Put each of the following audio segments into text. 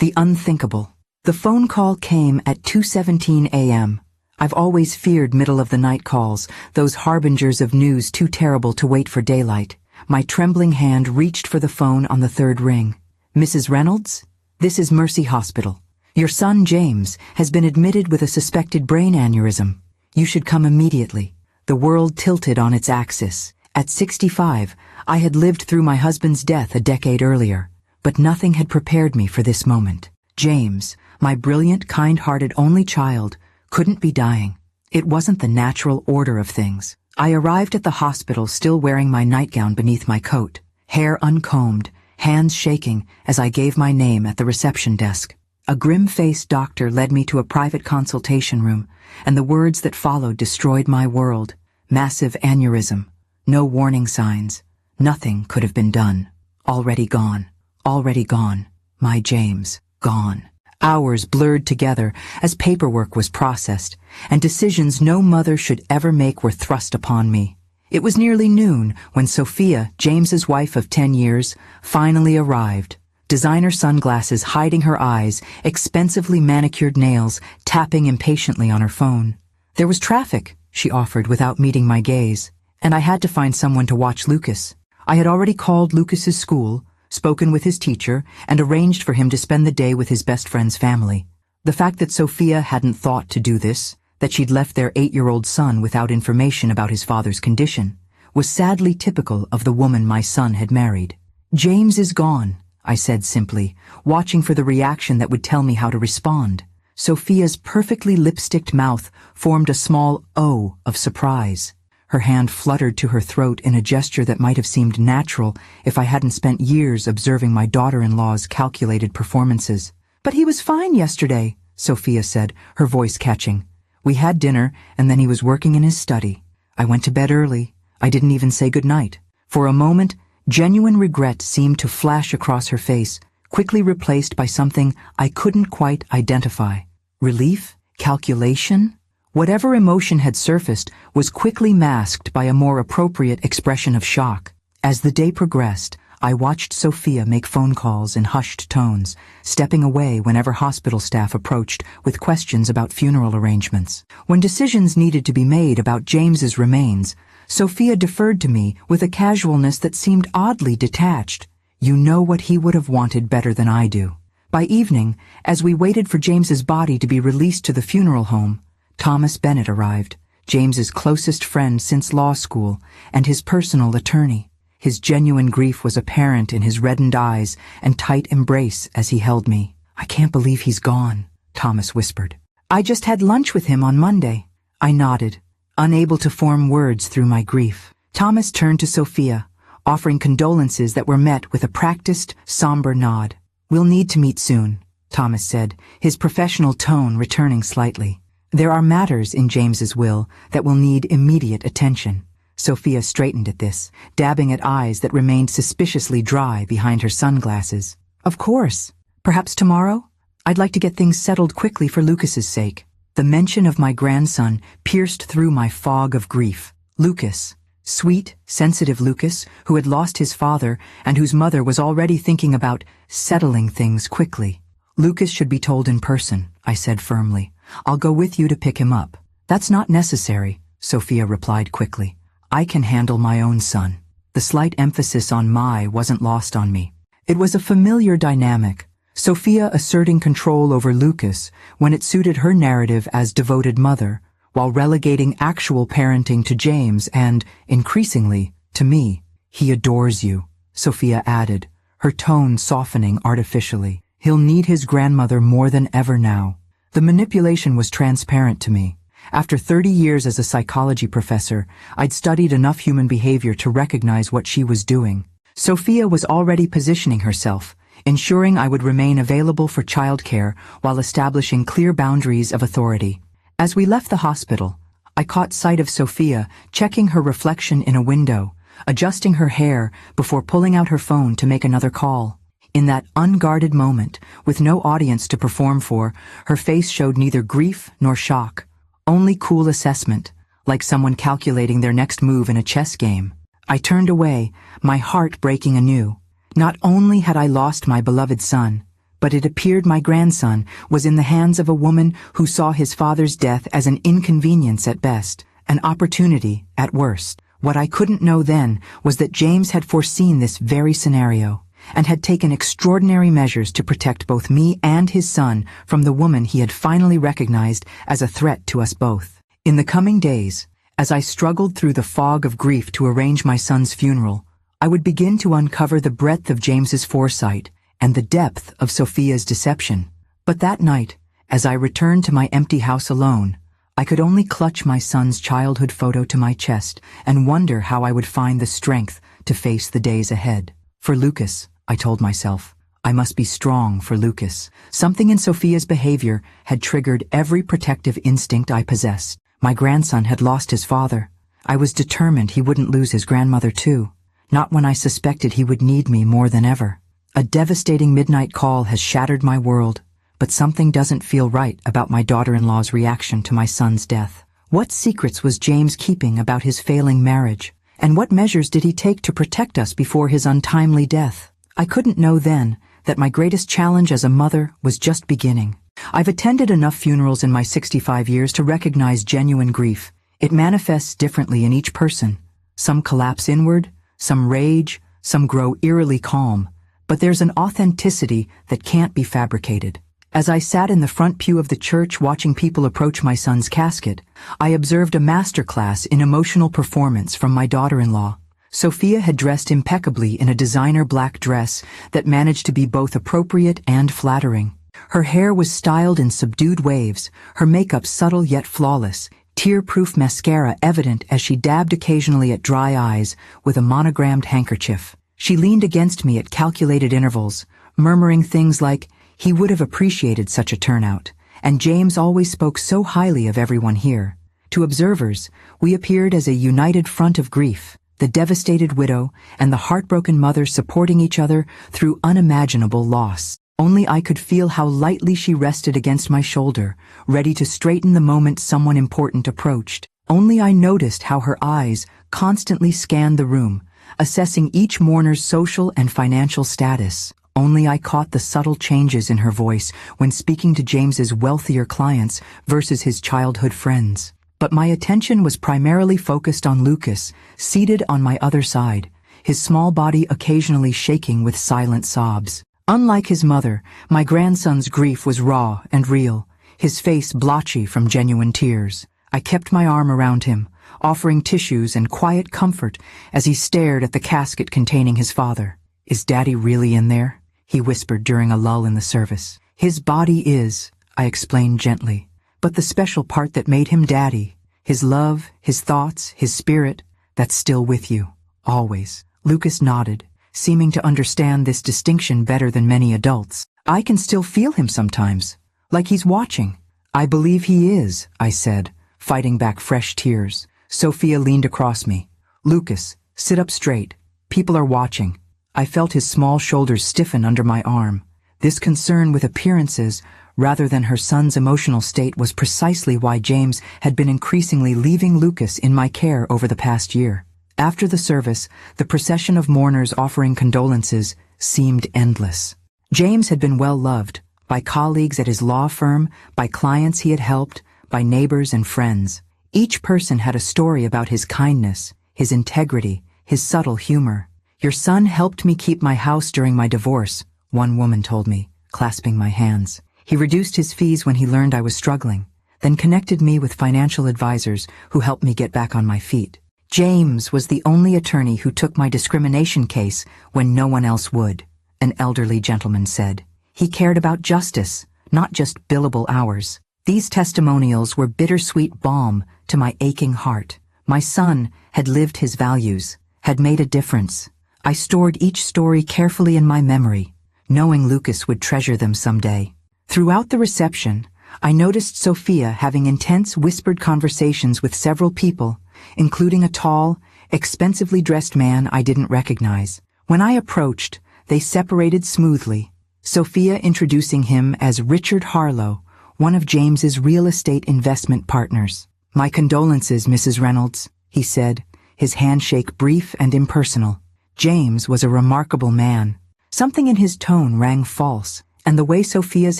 The unthinkable. The phone call came at 2:17 a.m. I've always feared middle-of-the-night calls, those harbingers of news too terrible to wait for daylight. My trembling hand reached for the phone on the third ring. "Mrs. Reynolds? This is Mercy Hospital. Your son, James, has been admitted with a suspected brain aneurysm. You should come immediately." The world tilted on its axis. At 65, I had lived through my husband's death a decade earlier, but nothing had prepared me for this moment. James, my brilliant, kind-hearted only child, couldn't be dying. It wasn't the natural order of things. I arrived at the hospital still wearing my nightgown beneath my coat, hair uncombed, hands shaking as I gave my name at the reception desk. A grim-faced doctor led me to a private consultation room, and the words that followed destroyed my world. Massive aneurysm. No warning signs. Nothing could have been done. Already gone. Already gone. My James, gone. Hours blurred together as paperwork was processed, and decisions no mother should ever make were thrust upon me. It was nearly noon when Sophia, James's wife of 10 years, finally arrived. Designer sunglasses hiding her eyes, expensively manicured nails, tapping impatiently on her phone. "There was traffic," she offered without meeting my gaze, "and I had to find someone to watch Lucas. I had already called Lucas's school, spoken with his teacher, and arranged for him to spend the day with his best friend's family." The fact that Sophia hadn't thought to do this, that she'd left their 8-year-old son without information about his father's condition, was sadly typical of the woman my son had married. "James is gone," I said simply, watching for the reaction that would tell me how to respond. Sophia's perfectly lipsticked mouth formed a small O of surprise. Her hand fluttered to her throat in a gesture that might have seemed natural if I hadn't spent years observing my daughter-in-law's calculated performances. "But he was fine yesterday," Sophia said, her voice catching. "We had dinner, and then he was working in his study. I went to bed early. I didn't even say goodnight." For a moment, genuine regret seemed to flash across her face, quickly replaced by something I couldn't quite identify. Relief? Calculation? Whatever emotion had surfaced was quickly masked by a more appropriate expression of shock. As the day progressed, I watched Sophia make phone calls in hushed tones, stepping away whenever hospital staff approached with questions about funeral arrangements. When decisions needed to be made about James's remains, Sophia deferred to me with a casualness that seemed oddly detached. "You know what he would have wanted better than I do." By evening, as we waited for James's body to be released to the funeral home, Thomas Bennett arrived, James's closest friend since law school and his personal attorney. His genuine grief was apparent in his reddened eyes and tight embrace as he held me. "I can't believe he's gone," Thomas whispered. "I just had lunch with him on Monday." I nodded, unable to form words through my grief. Thomas turned to Sophia, offering condolences that were met with a practiced, somber nod. "We'll need to meet soon," Thomas said, his professional tone returning slightly. "There are matters in James's will that will need immediate attention." Sophia straightened at this, dabbing at eyes that remained suspiciously dry behind her sunglasses. "Of course. Perhaps tomorrow? I'd like to get things settled quickly for Lucas's sake." The mention of my grandson pierced through my fog of grief. Lucas. Sweet, sensitive Lucas, who had lost his father and whose mother was already thinking about settling things quickly. "Lucas should be told in person," I said firmly. "I'll go with you to pick him up." "That's not necessary," Sophia replied quickly. "I can handle my own son." The slight emphasis on "my" wasn't lost on me. It was a familiar dynamic, Sophia asserting control over Lucas when it suited her narrative as devoted mother, while relegating actual parenting to James and, increasingly, to me. "He adores you," Sophia added, her tone softening artificially. "He'll need his grandmother more than ever now." The manipulation was transparent to me. After 30 years as a psychology professor, I'd studied enough human behavior to recognize what she was doing. Sophia was already positioning herself, ensuring I would remain available for childcare while establishing clear boundaries of authority. As we left the hospital, I caught sight of Sophia checking her reflection in a window, adjusting her hair before pulling out her phone to make another call. In that unguarded moment, with no audience to perform for, her face showed neither grief nor shock, only cool assessment, like someone calculating their next move in a chess game. I turned away, my heart breaking anew. Not only had I lost my beloved son, but it appeared my grandson was in the hands of a woman who saw his father's death as an inconvenience at best, an opportunity at worst. What I couldn't know then was that James had foreseen this very scenario and had taken extraordinary measures to protect both me and his son from the woman he had finally recognized as a threat to us both. In the coming days, as I struggled through the fog of grief to arrange my son's funeral, I would begin to uncover the breadth of James's foresight and the depth of Sophia's deception. But that night, as I returned to my empty house alone, I could only clutch my son's childhood photo to my chest and wonder how I would find the strength to face the days ahead. For Lucas, I told myself, I must be strong for Lucas. Something in Sophia's behavior had triggered every protective instinct I possessed. My grandson had lost his father. I was determined he wouldn't lose his grandmother too, not when I suspected he would need me more than ever. A devastating midnight call has shattered my world, but something doesn't feel right about my daughter-in-law's reaction to my son's death. What secrets was James keeping about his failing marriage, and what measures did he take to protect us before his untimely death? I couldn't know then that my greatest challenge as a mother was just beginning. I've attended enough funerals in my 65 years to recognize genuine grief. It manifests differently in each person. Some collapse inward, some rage, some grow eerily calm, but there's an authenticity that can't be fabricated. As I sat in the front pew of the church watching people approach my son's casket, I observed a masterclass in emotional performance from my daughter-in-law. Sophia had dressed impeccably in a designer black dress that managed to be both appropriate and flattering. Her hair was styled in subdued waves, her makeup subtle yet flawless, tear-proof mascara evident as she dabbed occasionally at dry eyes with a monogrammed handkerchief. She leaned against me at calculated intervals, murmuring things like, "He would have appreciated such a turnout, and James always spoke so highly of everyone here." To observers, we appeared as a united front of grief, the devastated widow and the heartbroken mother supporting each other through unimaginable loss. Only I could feel how lightly she rested against my shoulder, ready to straighten the moment someone important approached. Only I noticed how her eyes constantly scanned the room, assessing each mourner's social and financial status. Only I caught the subtle changes in her voice when speaking to James's wealthier clients versus his childhood friends. But my attention was primarily focused on Lucas, seated on my other side, his small body occasionally shaking with silent sobs. Unlike his mother, my grandson's grief was raw and real, his face blotchy from genuine tears. I kept my arm around him, offering tissues and quiet comfort as he stared at the casket containing his father. "Is Daddy really in there?" he whispered during a lull in the service. "His body is," I explained gently, "but the special part that made him Daddy, his love, his thoughts, his spirit, that's still with you, always." Lucas nodded, seeming to understand this distinction better than many adults. "I can still feel him sometimes, like he's watching." "I believe he is," I said, fighting back fresh tears. Sophia leaned across me. "Lucas, sit up straight. People are watching." I felt his small shoulders stiffen under my arm. This concern with appearances, rather than her son's emotional state, was precisely why James had been increasingly leaving Lucas in my care over the past year. After the service, the procession of mourners offering condolences seemed endless. James had been well loved, by colleagues at his law firm, by clients he had helped, by neighbors and friends. Each person had a story about his kindness, his integrity, his subtle humor. "Your son helped me keep my house during my divorce," one woman told me, clasping my hands. "He reduced his fees when he learned I was struggling, then connected me with financial advisors who helped me get back on my feet. James was the only attorney who took my discrimination case when no one else would," an elderly gentleman said. "He cared about justice, not just billable hours." These testimonials were bittersweet balm to my aching heart. My son had lived his values, had made a difference. I stored each story carefully in my memory, knowing Lucas would treasure them someday. Throughout the reception, I noticed Sophia having intense whispered conversations with several people, including a tall, expensively dressed man I didn't recognize. When I approached, they separated smoothly, Sophia introducing him as Richard Harlow, one of James's real estate investment partners. "My condolences, Mrs. Reynolds," he said, his handshake brief and impersonal. James was a remarkable man. Something in his tone rang false, and the way Sophia's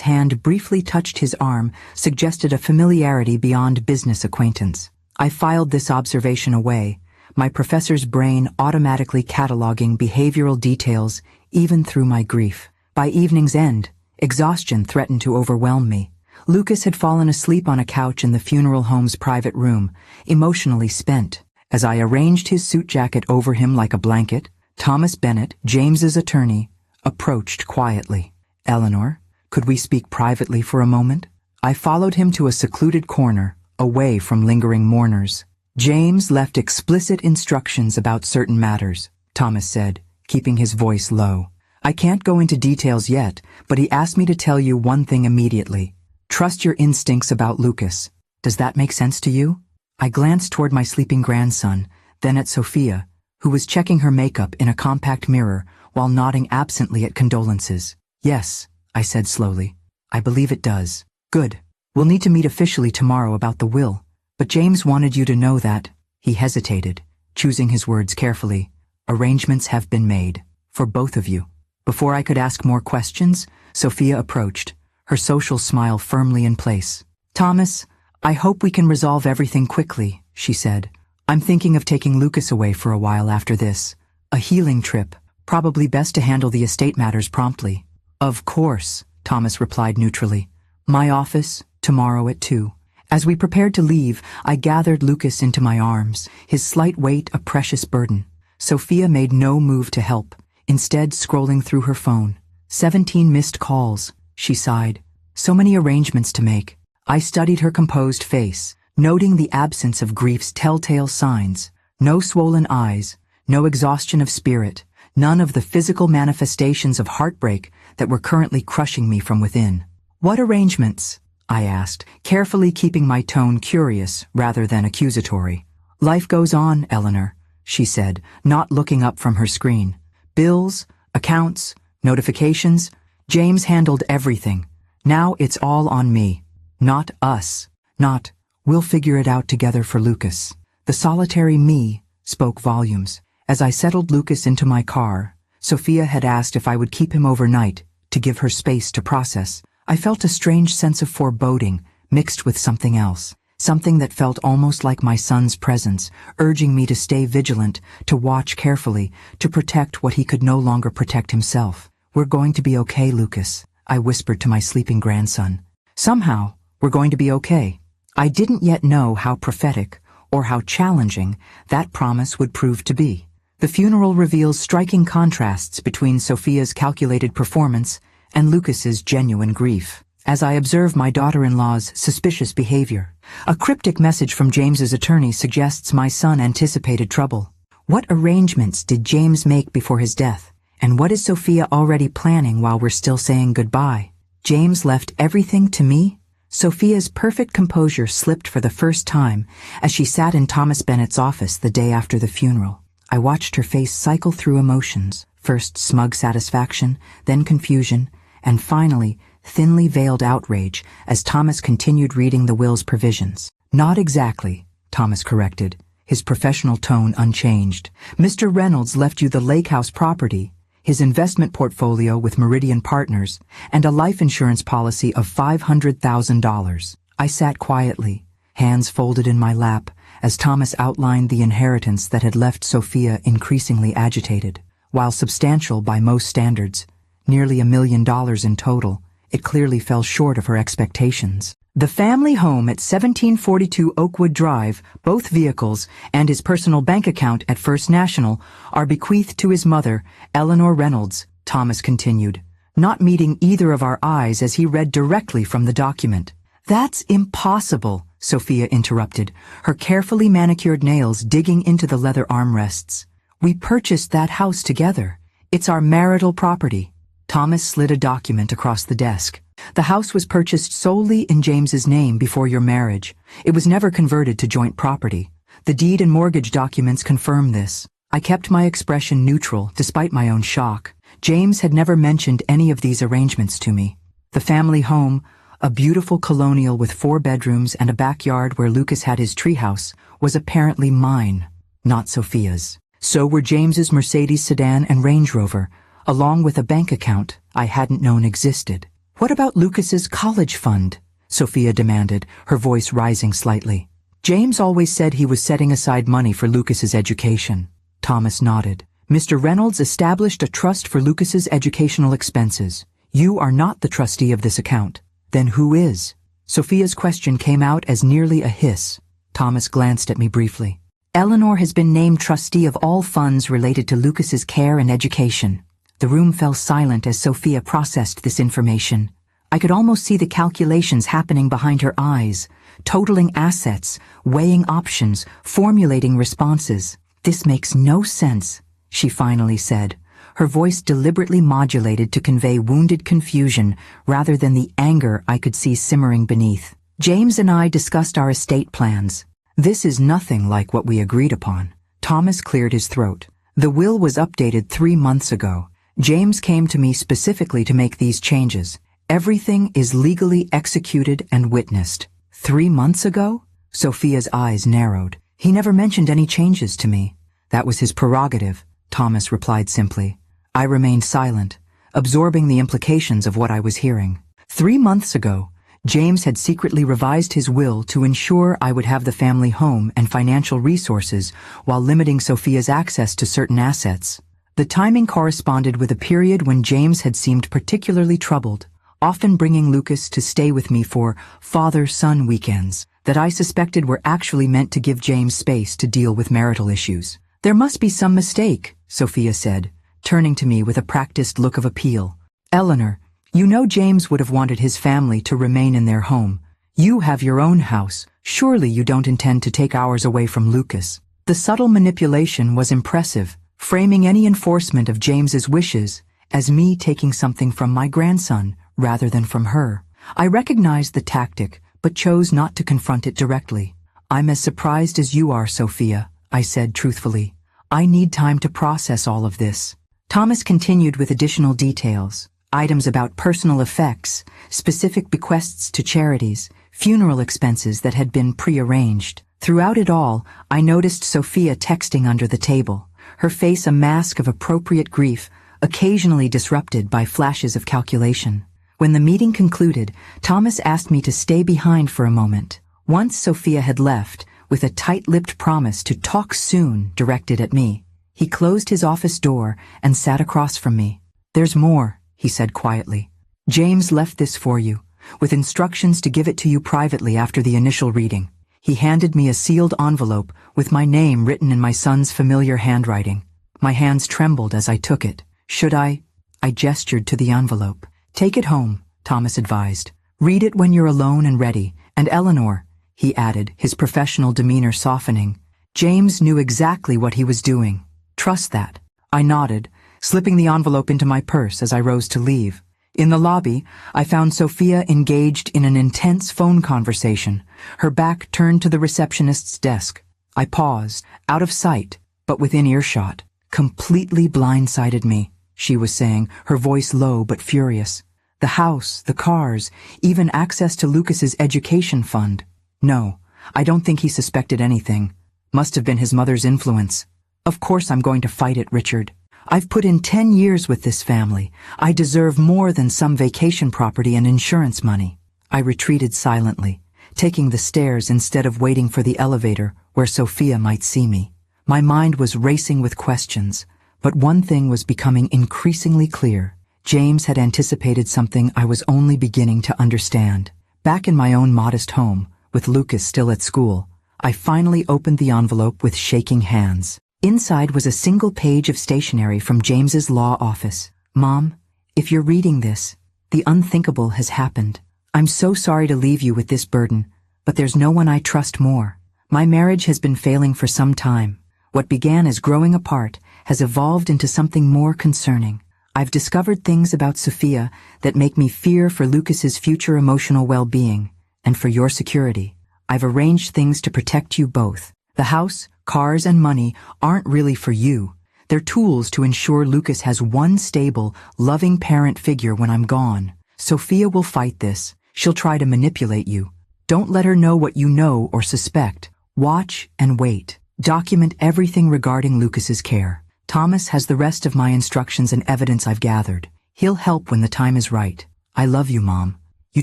hand briefly touched his arm suggested a familiarity beyond business acquaintance. I filed this observation away, my professor's brain automatically cataloging behavioral details even through my grief. By evening's end, exhaustion threatened to overwhelm me. Lucas had fallen asleep on a couch in the funeral home's private room, emotionally spent. As I arranged his suit jacket over him like a blanket, Thomas Bennett, James's attorney, approached quietly. "Eleanor, could we speak privately for a moment?" I followed him to a secluded corner, away from lingering mourners. "James left explicit instructions about certain matters," Thomas said, keeping his voice low. "I can't go into details yet, but he asked me to tell you one thing immediately. Trust your instincts about Lucas. Does that make sense to you?" I glanced toward my sleeping grandson, then at Sophia, who was checking her makeup in a compact mirror while nodding absently at condolences. "Yes," I said slowly. "I believe it does." "Good. We'll need to meet officially tomorrow about the will, but James wanted you to know that—" He hesitated, choosing his words carefully. "Arrangements have been made, for both of you." Before I could ask more questions, Sophia approached, her social smile firmly in place. "Thomas, I hope we can resolve everything quickly," she said. "I'm thinking of taking Lucas away for a while after this. A healing trip, probably best to handle the estate matters promptly." "Of course," Thomas replied neutrally. "My office, tomorrow at 2. As we prepared to leave, I gathered Lucas into my arms, his slight weight a precious burden. Sophia made no move to help, instead scrolling through her phone. 17 missed calls, she sighed. So many arrangements to make. I studied her composed face, noting the absence of grief's telltale signs. No swollen eyes, no exhaustion of spirit, none of the physical manifestations of heartbreak that were currently crushing me from within. "What arrangements?" I asked, carefully keeping my tone curious rather than accusatory. "Life goes on, Eleanor," she said, not looking up from her screen. "Bills, accounts, notifications. James handled everything. Now it's all on me. Not us. Not, we'll figure it out together for Lucas." The solitary me spoke volumes. As I settled Lucas into my car, Sophia had asked if I would keep him overnight to give her space to process. I felt a strange sense of foreboding mixed with something else, something that felt almost like my son's presence, urging me to stay vigilant, to watch carefully, to protect what he could no longer protect himself. "We're going to be okay, Lucas," I whispered to my sleeping grandson. Somehow, we're going to be okay. I didn't yet know how prophetic or how challenging that promise would prove to be. The funeral reveals striking contrasts between Sophia's calculated performance and Lucas's genuine grief. As I observe my daughter-in-law's suspicious behavior, a cryptic message from James's attorney suggests my son anticipated trouble. What arrangements did James make before his death? And what is Sophia already planning while we're still saying goodbye? James left everything to me? Sophia's perfect composure slipped for the first time as she sat in Thomas Bennett's office the day after the funeral. I watched her face cycle through emotions, first smug satisfaction, then confusion, and finally thinly veiled outrage as Thomas continued reading the will's provisions. "Not exactly," Thomas corrected, his professional tone unchanged. "Mr. Reynolds left you the lake house property, his investment portfolio with Meridian Partners, and a life insurance policy of $500,000. I sat quietly, hands folded in my lap, as Thomas outlined the inheritance that had left Sophia increasingly agitated. While substantial by most standards, nearly $1 million in total, it clearly fell short of her expectations. The family home at 1742 Oakwood Drive, both vehicles, and his personal bank account at First National are bequeathed to his mother, Eleanor Reynolds, Thomas continued, not meeting either of our eyes as he read directly from the document. "That's impossible," Sophia interrupted, her carefully manicured nails digging into the leather armrests. "We purchased that house together. It's our marital property." Thomas slid a document across the desk. "The house was purchased solely in James's name before your marriage. It was never converted to joint property. The deed and mortgage documents confirm this." I kept my expression neutral despite my own shock. James had never mentioned any of these arrangements to me. The family home, a beautiful colonial with 4 bedrooms and a backyard where Lucas had his treehouse, was apparently mine, not Sophia's. So were James's Mercedes sedan and Range Rover, along with a bank account I hadn't known existed. What about Lucas's college fund? Sophia demanded, her voice rising slightly. James always said he was setting aside money for Lucas's education. Thomas nodded. Mr. Reynolds established a trust for Lucas's educational expenses. You are not the trustee of this account. Then who is? Sophia's question came out as nearly a hiss. Thomas glanced at me briefly. Eleanor has been named trustee of all funds related to Lucas's care and education. The room fell silent as Sophia processed this information. I could almost see the calculations happening behind her eyes, totaling assets, weighing options, formulating responses. This makes no sense, she finally said, her voice deliberately modulated to convey wounded confusion rather than the anger I could see simmering beneath. James and I discussed our estate plans. This is nothing like what we agreed upon. Thomas cleared his throat. The will was updated 3 months ago. James came to me specifically to make these changes. Everything is legally executed and witnessed. 3 months ago? Sophia's eyes narrowed. He never mentioned any changes to me. That was his prerogative, Thomas replied simply. I remained silent, absorbing the implications of what I was hearing. 3 months ago, James had secretly revised his will to ensure I would have the family home and financial resources while limiting Sophia's access to certain assets. The timing corresponded with a period when James had seemed particularly troubled, often bringing Lucas to stay with me for father-son weekends that I suspected were actually meant to give James space to deal with marital issues. There must be some mistake, Sophia said, turning to me with a practiced look of appeal. Eleanor, you know James would have wanted his family to remain in their home. You have your own house. Surely you don't intend to take ours away from Lucas. The subtle manipulation was impressive, framing any enforcement of James's wishes as me taking something from my grandson rather than from her. I recognized the tactic, but chose not to confront it directly. I'm as surprised as you are, Sophia, I said truthfully. I need time to process all of this. Thomas continued with additional details. Items about personal effects, specific bequests to charities, funeral expenses that had been prearranged. Throughout it all, I noticed Sophia texting under the table, her face a mask of appropriate grief, occasionally disrupted by flashes of calculation. When the meeting concluded, Thomas asked me to stay behind for a moment. Once Sophia had left, with a tight-lipped promise to talk soon directed at me, he closed his office door and sat across from me. There's more, he said quietly. James left this for you, with instructions to give it to you privately after the initial reading. He handed me a sealed envelope with my name written in my son's familiar handwriting. My hands trembled as I took it. Should I? I gestured to the envelope. Take it home, Thomas advised. Read it when you're alone and ready. And Eleanor, he added, his professional demeanor softening. James knew exactly what he was doing. Trust that. I nodded, slipping the envelope into my purse as I rose to leave. In the lobby, I found Sophia engaged in an intense phone conversation, her back turned to the receptionist's desk. I paused, out of sight, but within earshot. Completely blindsided me, she was saying, her voice low but furious. The house, the cars, even access to Lucas's education fund. No, I don't think he suspected anything. Must have been his mother's influence. Of course I'm going to fight it, Richard. I've put in 10 years with this family. I deserve more than some vacation property and insurance money. I retreated silently, taking the stairs instead of waiting for the elevator where Sophia might see me. My mind was racing with questions, but one thing was becoming increasingly clear. James had anticipated something I was only beginning to understand. Back in my own modest home, with Lucas still at school, I finally opened the envelope with shaking hands. Inside was a single page of stationery from James's law office. Mom, if you're reading this, the unthinkable has happened. I'm so sorry to leave you with this burden, but there's no one I trust more. My marriage has been failing for some time. What began as growing apart has evolved into something more concerning. I've discovered things about Sophia that make me fear for Lucas's future emotional well-being and for your security. I've arranged things to protect you both. The house, cars, and money aren't really for you. They're tools to ensure Lucas has one stable, loving parent figure when I'm gone. Sophia will fight this. She'll try to manipulate you. Don't let her know what you know or suspect. Watch and wait. Document everything regarding Lucas's care. Thomas has the rest of my instructions and evidence I've gathered. He'll help when the time is right. I love you, Mom. You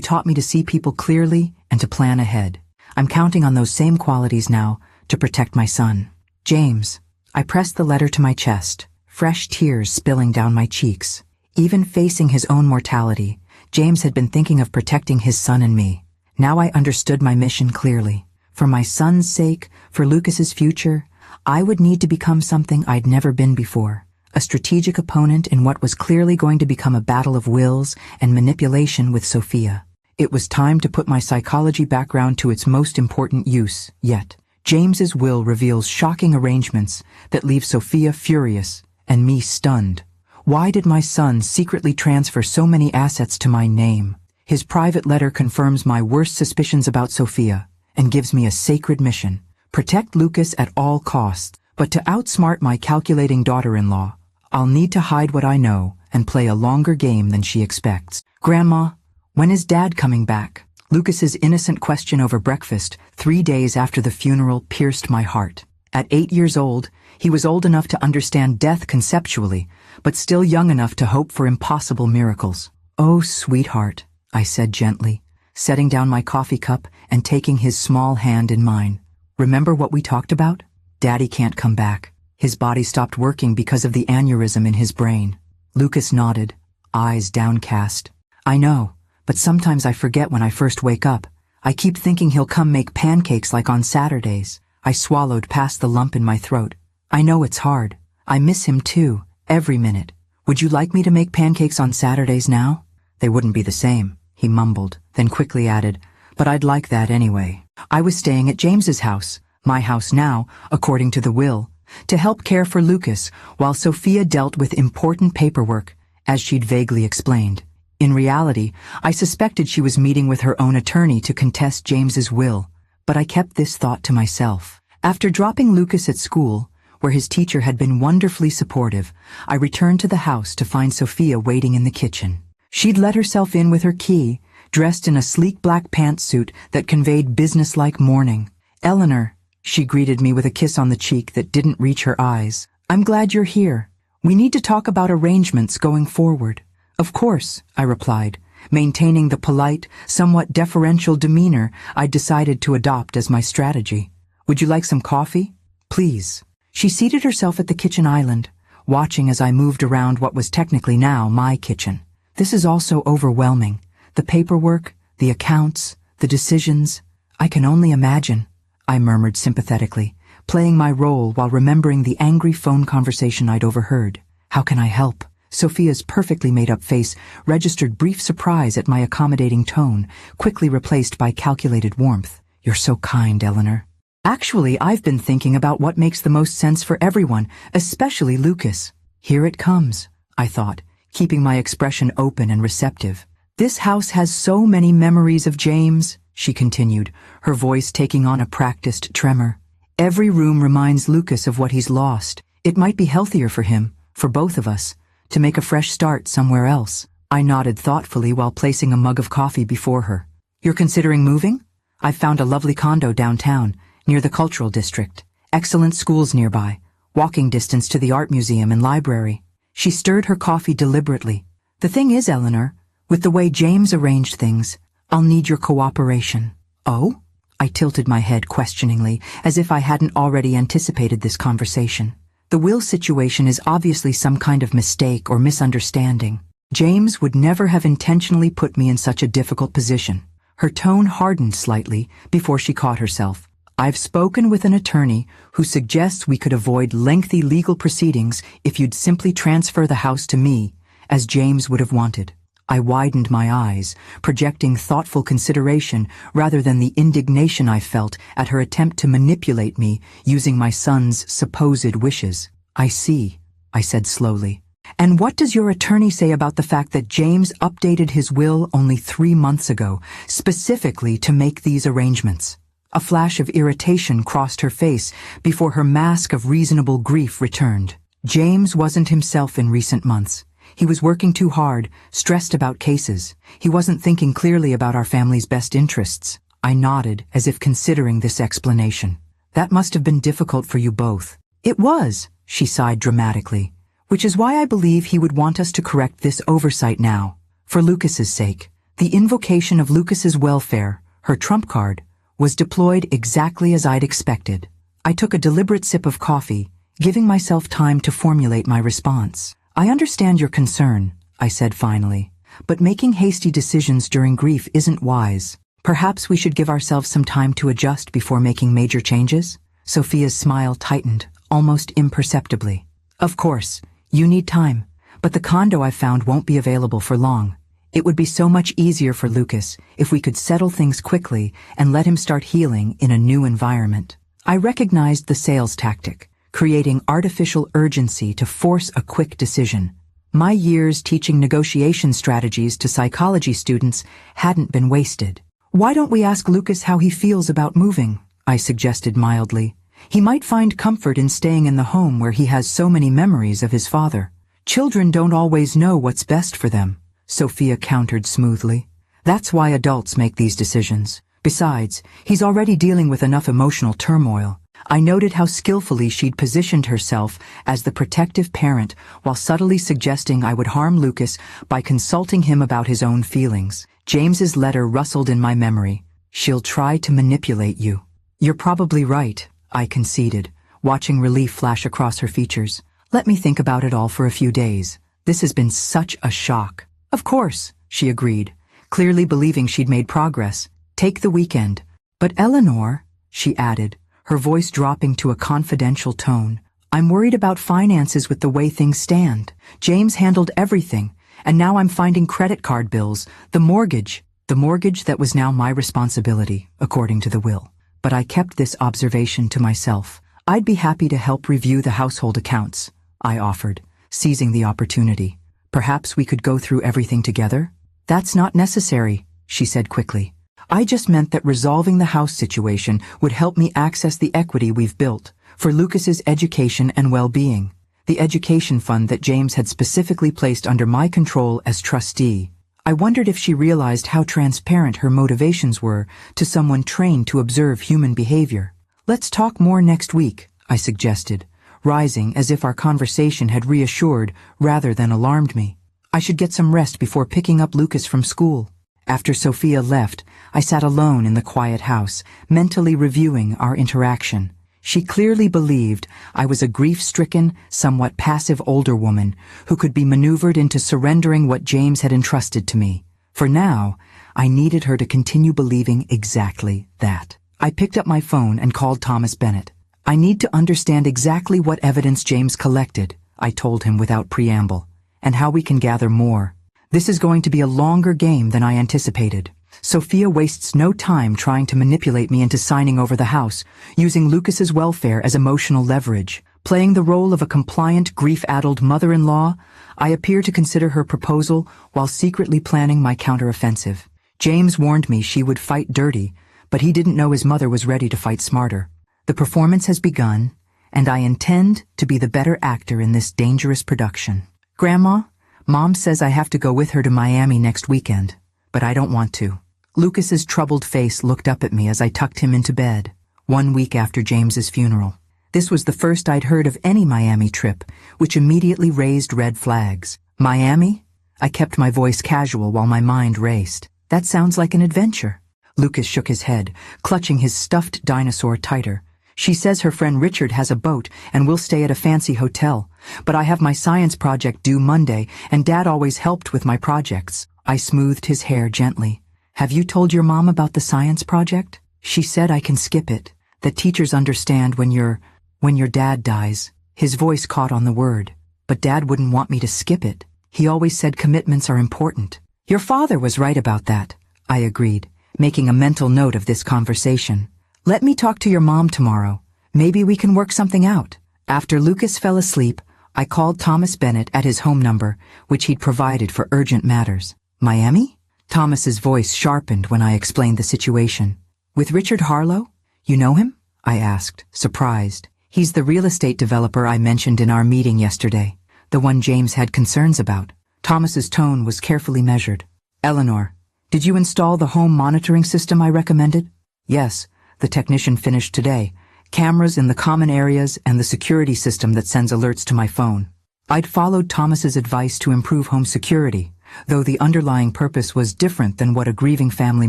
taught me to see people clearly and to plan ahead. I'm counting on those same qualities now to protect my son. James. I pressed the letter to my chest, fresh tears spilling down my cheeks. Even facing his own mortality, James had been thinking of protecting his son and me. Now I understood my mission clearly. For my son's sake, for Lucas's future, I would need to become something I'd never been before. A strategic opponent in what was clearly going to become a battle of wills and manipulation with Sophia. It was time to put my psychology background to its most important use, yet. James's will reveals shocking arrangements that leave Sophia furious and me stunned. Why did my son secretly transfer so many assets to my name? His private letter confirms my worst suspicions about Sophia and gives me a sacred mission. Protect Lucas at all costs, but to outsmart my calculating daughter-in-law, I'll need to hide what I know and play a longer game than she expects. Grandma, when is Dad coming back? Lucas's innocent question over breakfast 3 days after the funeral pierced my heart. At 8 years old, he was old enough to understand death conceptually, but still young enough to hope for impossible miracles. Oh, sweetheart, I said gently, setting down my coffee cup and taking his small hand in mine. Remember what we talked about? Daddy can't come back. His body stopped working because of the aneurysm in his brain. Lucas nodded, eyes downcast. I know. But sometimes I forget when I first wake up. I keep thinking he'll come make pancakes like on Saturdays. I swallowed past the lump in my throat. I know it's hard. I miss him too, every minute. Would you like me to make pancakes on Saturdays now? They wouldn't be the same, he mumbled, then quickly added, but I'd like that anyway. I was staying at James's house, my house now, according to the will, to help care for Lucas while Sophia dealt with important paperwork, as she'd vaguely explained. In reality, I suspected she was meeting with her own attorney to contest James's will, but I kept this thought to myself. After dropping Lucas at school, where his teacher had been wonderfully supportive, I returned to the house to find Sophia waiting in the kitchen. She'd let herself in with her key, dressed in a sleek black pantsuit that conveyed businesslike mourning. Eleanor, she greeted me with a kiss on the cheek that didn't reach her eyes. I'm glad you're here. We need to talk about arrangements going forward. Of course, I replied, maintaining the polite, somewhat deferential demeanor I'd decided to adopt as my strategy. Would you like some coffee? Please. She seated herself at the kitchen island, watching as I moved around what was technically now my kitchen. This is all so overwhelming. The paperwork, the accounts, the decisions. I can only imagine, I murmured sympathetically, playing my role while remembering the angry phone conversation I'd overheard. How can I help? Sophia's perfectly made-up face registered brief surprise at my accommodating tone, quickly replaced by calculated warmth. You're so kind, Eleanor. Actually, I've been thinking about what makes the most sense for everyone, especially Lucas. Here it comes, I thought, keeping my expression open and receptive. This house has so many memories of James, she continued, her voice taking on a practiced tremor. Every room reminds Lucas of what he's lost. It might be healthier for him, for both of us, to make a fresh start somewhere else. I nodded thoughtfully while placing a mug of coffee before her. You're considering moving? I've found a lovely condo downtown, near the cultural district. Excellent schools nearby, walking distance to the art museum and library. She stirred her coffee deliberately. The thing is, Eleanor, with the way James arranged things, I'll need your cooperation. Oh? I tilted my head questioningly, as if I hadn't already anticipated this conversation. The will situation is obviously some kind of mistake or misunderstanding. James would never have intentionally put me in such a difficult position. Her tone hardened slightly before she caught herself. I've spoken with an attorney who suggests we could avoid lengthy legal proceedings if you'd simply transfer the house to me, as James would have wanted. I widened my eyes, projecting thoughtful consideration rather than the indignation I felt at her attempt to manipulate me using my son's supposed wishes. I see, I said slowly. And what does your attorney say about the fact that James updated his will only 3 months ago, specifically to make these arrangements? A flash of irritation crossed her face before her mask of reasonable grief returned. James wasn't himself in recent months. He was working too hard, stressed about cases. He wasn't thinking clearly about our family's best interests. I nodded, as if considering this explanation. That must have been difficult for you both. It was, she sighed dramatically, which is why I believe he would want us to correct this oversight now. For Lucas's sake. The invocation of Lucas's welfare, her trump card, was deployed exactly as I'd expected. I took a deliberate sip of coffee, giving myself time to formulate my response. I understand your concern, I said finally, but making hasty decisions during grief isn't wise. Perhaps we should give ourselves some time to adjust before making major changes? Sophia's smile tightened, almost imperceptibly. Of course, you need time, but the condo I found won't be available for long. It would be so much easier for Lucas if we could settle things quickly and let him start healing in a new environment. I recognized the sales tactic, creating artificial urgency to force a quick decision. My years teaching negotiation strategies to psychology students hadn't been wasted. Why don't we ask Lucas how he feels about moving? I suggested mildly. He might find comfort in staying in the home where he has so many memories of his father. Children don't always know what's best for them, Sophia countered smoothly. That's why adults make these decisions. Besides, he's already dealing with enough emotional turmoil. I noted how skillfully she'd positioned herself as the protective parent while subtly suggesting I would harm Lucas by consulting him about his own feelings. James's letter rustled in my memory. She'll try to manipulate you. You're probably right, I conceded, watching relief flash across her features. Let me think about it all for a few days. This has been such a shock. Of course, she agreed, clearly believing she'd made progress. Take the weekend. But Eleanor, she added, her voice dropping to a confidential tone, I'm worried about finances with the way things stand. James handled everything, and now I'm finding credit card bills, the mortgage that was now my responsibility, according to the will. But I kept this observation to myself. I'd be happy to help review the household accounts, I offered, seizing the opportunity. Perhaps we could go through everything together? That's not necessary, she said quickly. I just meant that resolving the house situation would help me access the equity we've built for Lucas's education and well-being, the education fund that James had specifically placed under my control as trustee. I wondered if she realized how transparent her motivations were to someone trained to observe human behavior. Let's talk more next week, I suggested, rising as if our conversation had reassured rather than alarmed me. I should get some rest before picking up Lucas from school. After Sophia left, I sat alone in the quiet house, mentally reviewing our interaction. She clearly believed I was a grief-stricken, somewhat passive older woman who could be maneuvered into surrendering what James had entrusted to me. For now, I needed her to continue believing exactly that. I picked up my phone and called Thomas Bennett. I need to understand exactly what evidence James collected, I told him without preamble, and how we can gather more. This is going to be a longer game than I anticipated. Sophia wastes no time trying to manipulate me into signing over the house, using Lucas's welfare as emotional leverage. Playing the role of a compliant, grief-addled mother-in-law, I appear to consider her proposal while secretly planning my counteroffensive. James warned me she would fight dirty, but he didn't know his mother was ready to fight smarter. The performance has begun, and I intend to be the better actor in this dangerous production. Grandma, Mom says I have to go with her to Miami next weekend, but I don't want to. Lucas's troubled face looked up at me as I tucked him into bed, 1 week after James's funeral. This was the first I'd heard of any Miami trip, which immediately raised red flags. Miami? I kept my voice casual while my mind raced. That sounds like an adventure. Lucas shook his head, clutching his stuffed dinosaur tighter. She says her friend Richard has a boat and we'll stay at a fancy hotel. But I have my science project due Monday, and Dad always helped with my projects. I smoothed his hair gently. Have you told your mom about the science project? She said I can skip it, that teachers understand when your dad dies. His voice caught on the word. But Dad wouldn't want me to skip it. He always said commitments are important. Your father was right about that, I agreed, making a mental note of this conversation. Let me talk to your mom tomorrow. Maybe we can work something out. After Lucas fell asleep, I called Thomas Bennett at his home number, which he'd provided for urgent matters. Miami? Thomas's voice sharpened when I explained the situation. With Richard Harlow? You know him? I asked, surprised. He's the real estate developer I mentioned in our meeting yesterday, the one James had concerns about. Thomas's tone was carefully measured. Eleanor, did you install the home monitoring system I recommended? Yes. The technician finished today. Cameras in the common areas and the security system that sends alerts to my phone. I'd followed Thomas's advice to improve home security, though the underlying purpose was different than what a grieving family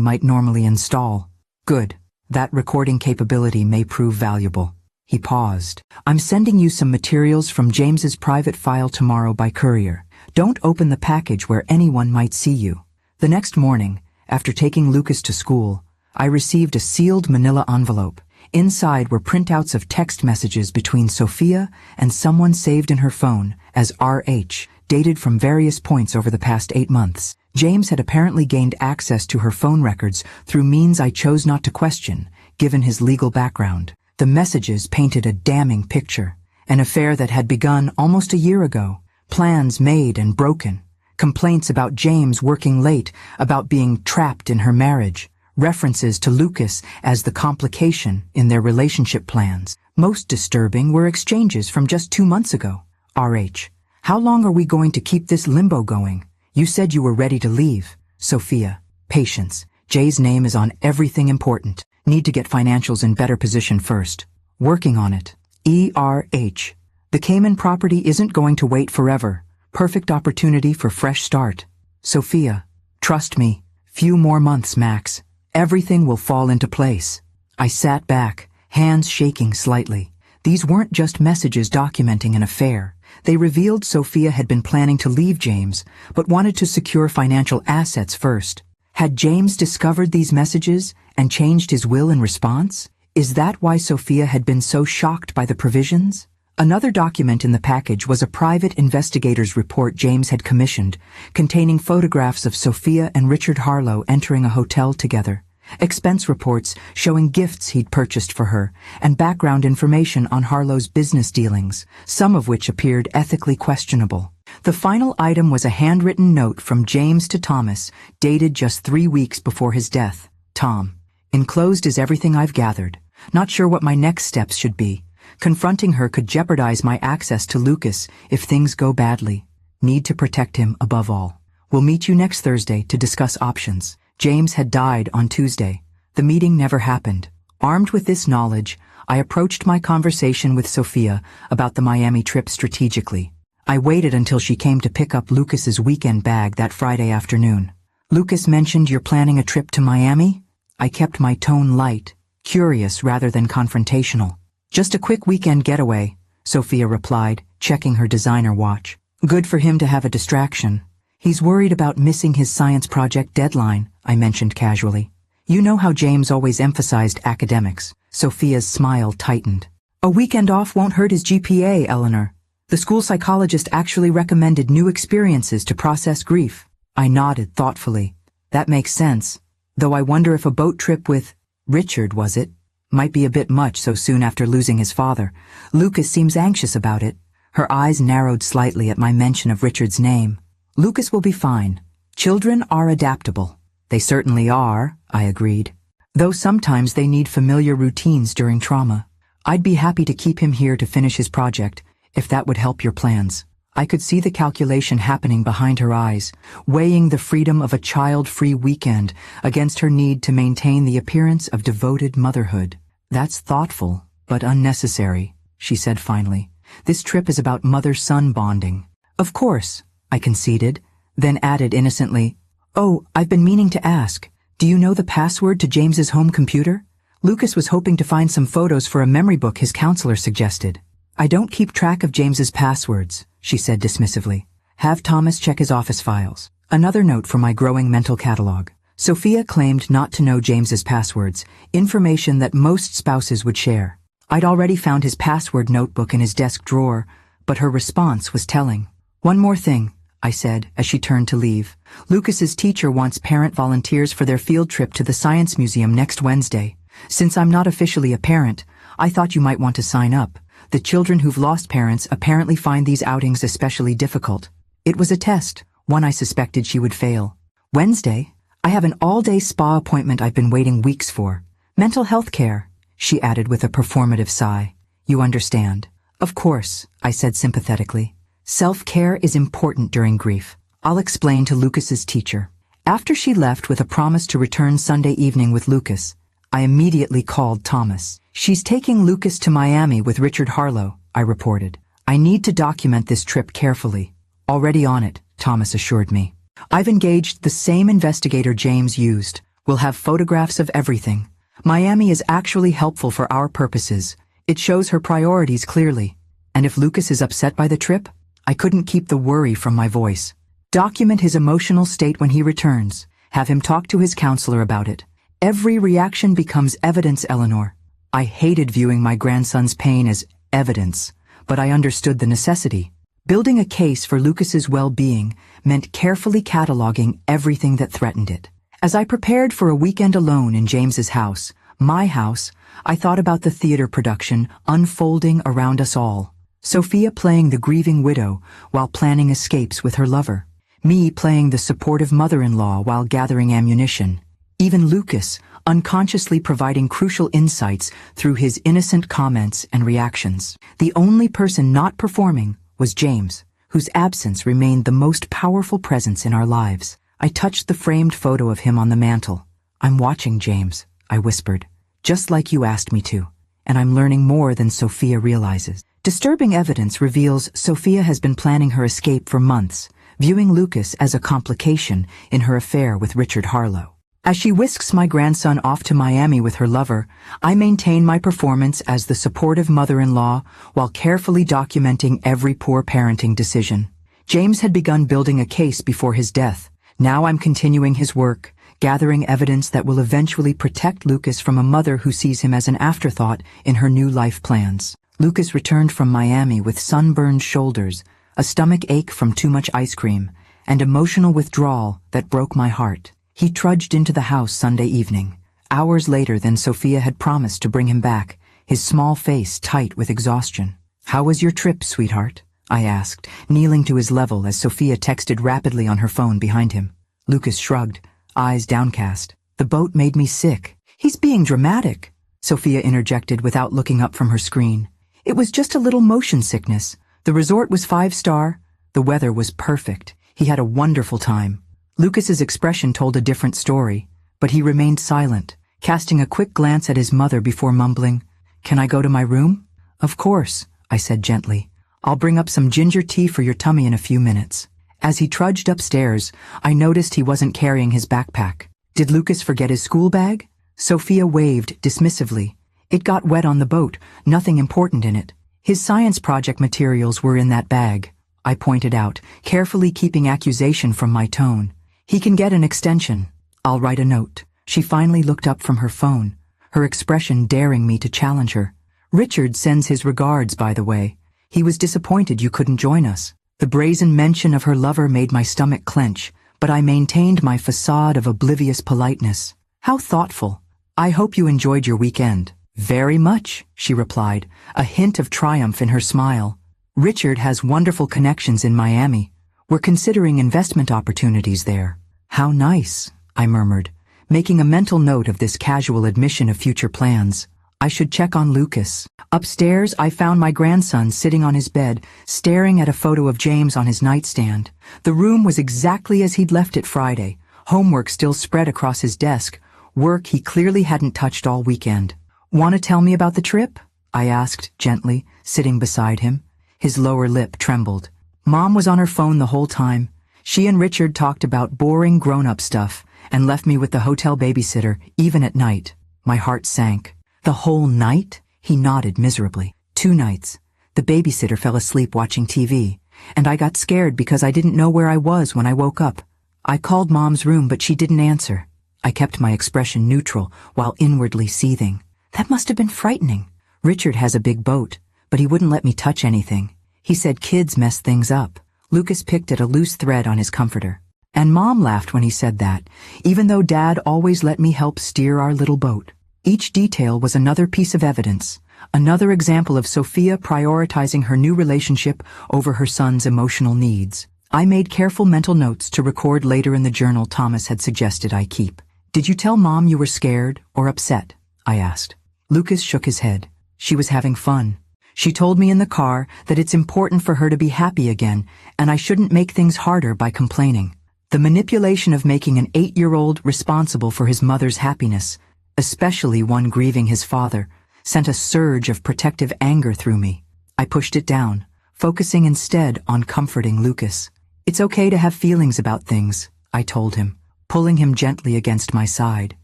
might normally install. Good. That recording capability may prove valuable. He paused. I'm sending you some materials from James's private file tomorrow by courier. Don't open the package where anyone might see you. The next morning, after taking Lucas to school, I received a sealed manila envelope. Inside were printouts of text messages between Sophia and someone saved in her phone as RH, dated from various points over the past 8 months. James had apparently gained access to her phone records through means I chose not to question, given his legal background. The messages painted a damning picture. An affair that had begun almost a year ago. Plans made and broken. Complaints about James working late, about being trapped in her marriage. References to Lucas as the complication in their relationship plans. Most disturbing were exchanges from just 2 months ago. RH. How long are we going to keep this limbo going? You said you were ready to leave. Sophia. Patience. Jay's name is on everything important. Need to get financials in better position first. Working on it. ERH. The Cayman property isn't going to wait forever. Perfect opportunity for fresh start. Sophia. Trust me. Few more months, Max. Everything will fall into place. I sat back, hands shaking slightly. These weren't just messages documenting an affair. They revealed Sophia had been planning to leave James, but wanted to secure financial assets first. Had James discovered these messages and changed his will in response? Is that why Sophia had been so shocked by the provisions? Another document in the package was a private investigator's report James had commissioned, containing photographs of Sophia and Richard Harlow entering a hotel together, expense reports showing gifts he'd purchased for her, and background information on Harlow's business dealings, some of which appeared ethically questionable. The final item was a handwritten note from James to Thomas, dated just 3 weeks before his death. Tom. Enclosed is everything I've gathered. Not sure what my next steps should be. Confronting her could jeopardize my access to Lucas if things go badly. Need to protect him above all. We'll meet you next Thursday to discuss options. James had died on Tuesday. The meeting never happened. Armed with this knowledge, I approached my conversation with Sophia about the Miami trip strategically. I waited until she came to pick up Lucas's weekend bag that Friday afternoon. Lucas mentioned you're planning a trip to Miami? I kept my tone light, curious rather than confrontational. Just a quick weekend getaway, Sophia replied, checking her designer watch. Good for him to have a distraction. He's worried about missing his science project deadline, I mentioned casually. You know how James always emphasized academics. Sophia's smile tightened. A weekend off won't hurt his GPA, Eleanor. The school psychologist actually recommended new experiences to process grief. I nodded thoughtfully. That makes sense. Though I wonder if a boat trip with Richard, was it? Might be a bit much so soon after losing his father. Lucas seems anxious about it. Her eyes narrowed slightly at my mention of Richard's name. Lucas will be fine. Children are adaptable. They certainly are, I agreed. Though sometimes they need familiar routines during trauma. I'd be happy to keep him here to finish his project, if that would help your plans. I could see the calculation happening behind her eyes, weighing the freedom of a child-free weekend against her need to maintain the appearance of devoted motherhood. That's thoughtful, but unnecessary, she said finally. This trip is about mother-son bonding. Of course, I conceded, then added innocently, Oh, I've been meaning to ask. Do you know the password to James's home computer? Lucas was hoping to find some photos for a memory book his counselor suggested. I don't keep track of James's passwords, she said dismissively. Have Thomas check his office files. Another note for my growing mental catalog. Sophia claimed not to know James's passwords, information that most spouses would share. I'd already found his password notebook in his desk drawer, but her response was telling. One more thing, I said as she turned to leave. Lucas's teacher wants parent volunteers for their field trip to the Science Museum next Wednesday. Since I'm not officially a parent, I thought you might want to sign up. The children who've lost parents apparently find these outings especially difficult. It was a test, one I suspected she would fail. Wednesday? I have an all-day spa appointment I've been waiting weeks for. Mental health care, she added with a performative sigh. You understand. Of course, I said sympathetically. Self-care is important during grief. I'll explain to Lucas's teacher. After she left with a promise to return Sunday evening with Lucas, I immediately called Thomas. She's taking Lucas to Miami with Richard Harlow, I reported. I need to document this trip carefully. Already on it, Thomas assured me. I've engaged the same investigator James used. We'll have photographs of everything. Miami is actually helpful for our purposes. It shows her priorities clearly. And if Lucas is upset by the trip, I couldn't keep the worry from my voice. Document his emotional state when he returns. Have him talk to his counselor about it. Every reaction becomes evidence, Eleanor. I hated viewing my grandson's pain as evidence, but I understood the necessity. Building a case for Lucas's well-being meant carefully cataloging everything that threatened it. As I prepared for a weekend alone in James's house, my house, I thought about the theater production unfolding around us all. Sophia playing the grieving widow while planning escapes with her lover. Me playing the supportive mother-in-law while gathering ammunition. Even Lucas, unconsciously providing crucial insights through his innocent comments and reactions. The only person not performing was James, whose absence remained the most powerful presence in our lives. I touched the framed photo of him on the mantel. "I'm watching, James," I whispered, "just like you asked me to, and I'm learning more than Sophia realizes." Disturbing evidence reveals Sophia has been planning her escape for months, viewing Lucas as a complication in her affair with Richard Harlow. As she whisks my grandson off to Miami with her lover, I maintain my performance as the supportive mother-in-law while carefully documenting every poor parenting decision. James had begun building a case before his death. Now I'm continuing his work, gathering evidence that will eventually protect Lucas from a mother who sees him as an afterthought in her new life plans. Lucas returned from Miami with sunburned shoulders, a stomach ache from too much ice cream, and emotional withdrawal that broke my heart. He trudged into the house Sunday evening, hours later than Sophia had promised to bring him back, his small face tight with exhaustion. "How was your trip, sweetheart?" I asked, kneeling to his level as Sophia texted rapidly on her phone behind him. Lucas shrugged, eyes downcast. "The boat made me sick." "He's being dramatic," Sophia interjected without looking up from her screen. "It was just a little motion sickness. The resort was 5-star. The weather was perfect. He had a wonderful time." Lucas's expression told a different story, but he remained silent, casting a quick glance at his mother before mumbling, "Can I go to my room?" "Of course," I said gently. "I'll bring up some ginger tea for your tummy in a few minutes." As he trudged upstairs, I noticed he wasn't carrying his backpack. Did Lucas forget his school bag? Sophia waved dismissively. "It got wet on the boat, nothing important in it. His science project materials were in that bag," I pointed out, carefully keeping accusation from my tone. "He can get an extension. I'll write a note." She finally looked up from her phone, her expression daring me to challenge her. "Richard sends his regards, by the way. He was disappointed you couldn't join us." The brazen mention of her lover made my stomach clench, but I maintained my facade of oblivious politeness. "How thoughtful. I hope you enjoyed your weekend." "Very much," she replied, a hint of triumph in her smile. "Richard has wonderful connections in Miami. We're considering investment opportunities there." "How nice," I murmured, making a mental note of this casual admission of future plans. I should check on Lucas. Upstairs, I found my grandson sitting on his bed, staring at a photo of James on his nightstand. The room was exactly as he'd left it Friday, homework still spread across his desk, work he clearly hadn't touched all weekend. "Want to tell me about the trip?" I asked gently, sitting beside him. His lower lip trembled. Mom was on her phone the whole time. She and Richard talked about boring grown-up stuff and left me with the hotel babysitter, even at night. My heart sank. "The whole night?" He nodded miserably. "2 nights. The babysitter fell asleep watching TV, and I got scared because I didn't know where I was when I woke up. I called Mom's room, but she didn't answer." I kept my expression neutral while inwardly seething. "That must have been frightening. Richard has a big boat, but he wouldn't let me touch anything. He said kids mess things up." Lucas picked at a loose thread on his comforter. "And Mom laughed when he said that, even though Dad always let me help steer our little boat." Each detail was another piece of evidence, another example of Sophia prioritizing her new relationship over her son's emotional needs. I made careful mental notes to record later in the journal Thomas had suggested I keep. "Did you tell Mom you were scared or upset?" I asked. Lucas shook his head. "She was having fun. She told me in the car that it's important for her to be happy again, and I shouldn't make things harder by complaining." The manipulation of making an 8-year-old responsible for his mother's happiness, especially one grieving his father, sent a surge of protective anger through me. I pushed it down, focusing instead on comforting Lucas. It's okay to have feelings about things, I told him, pulling him gently against my side.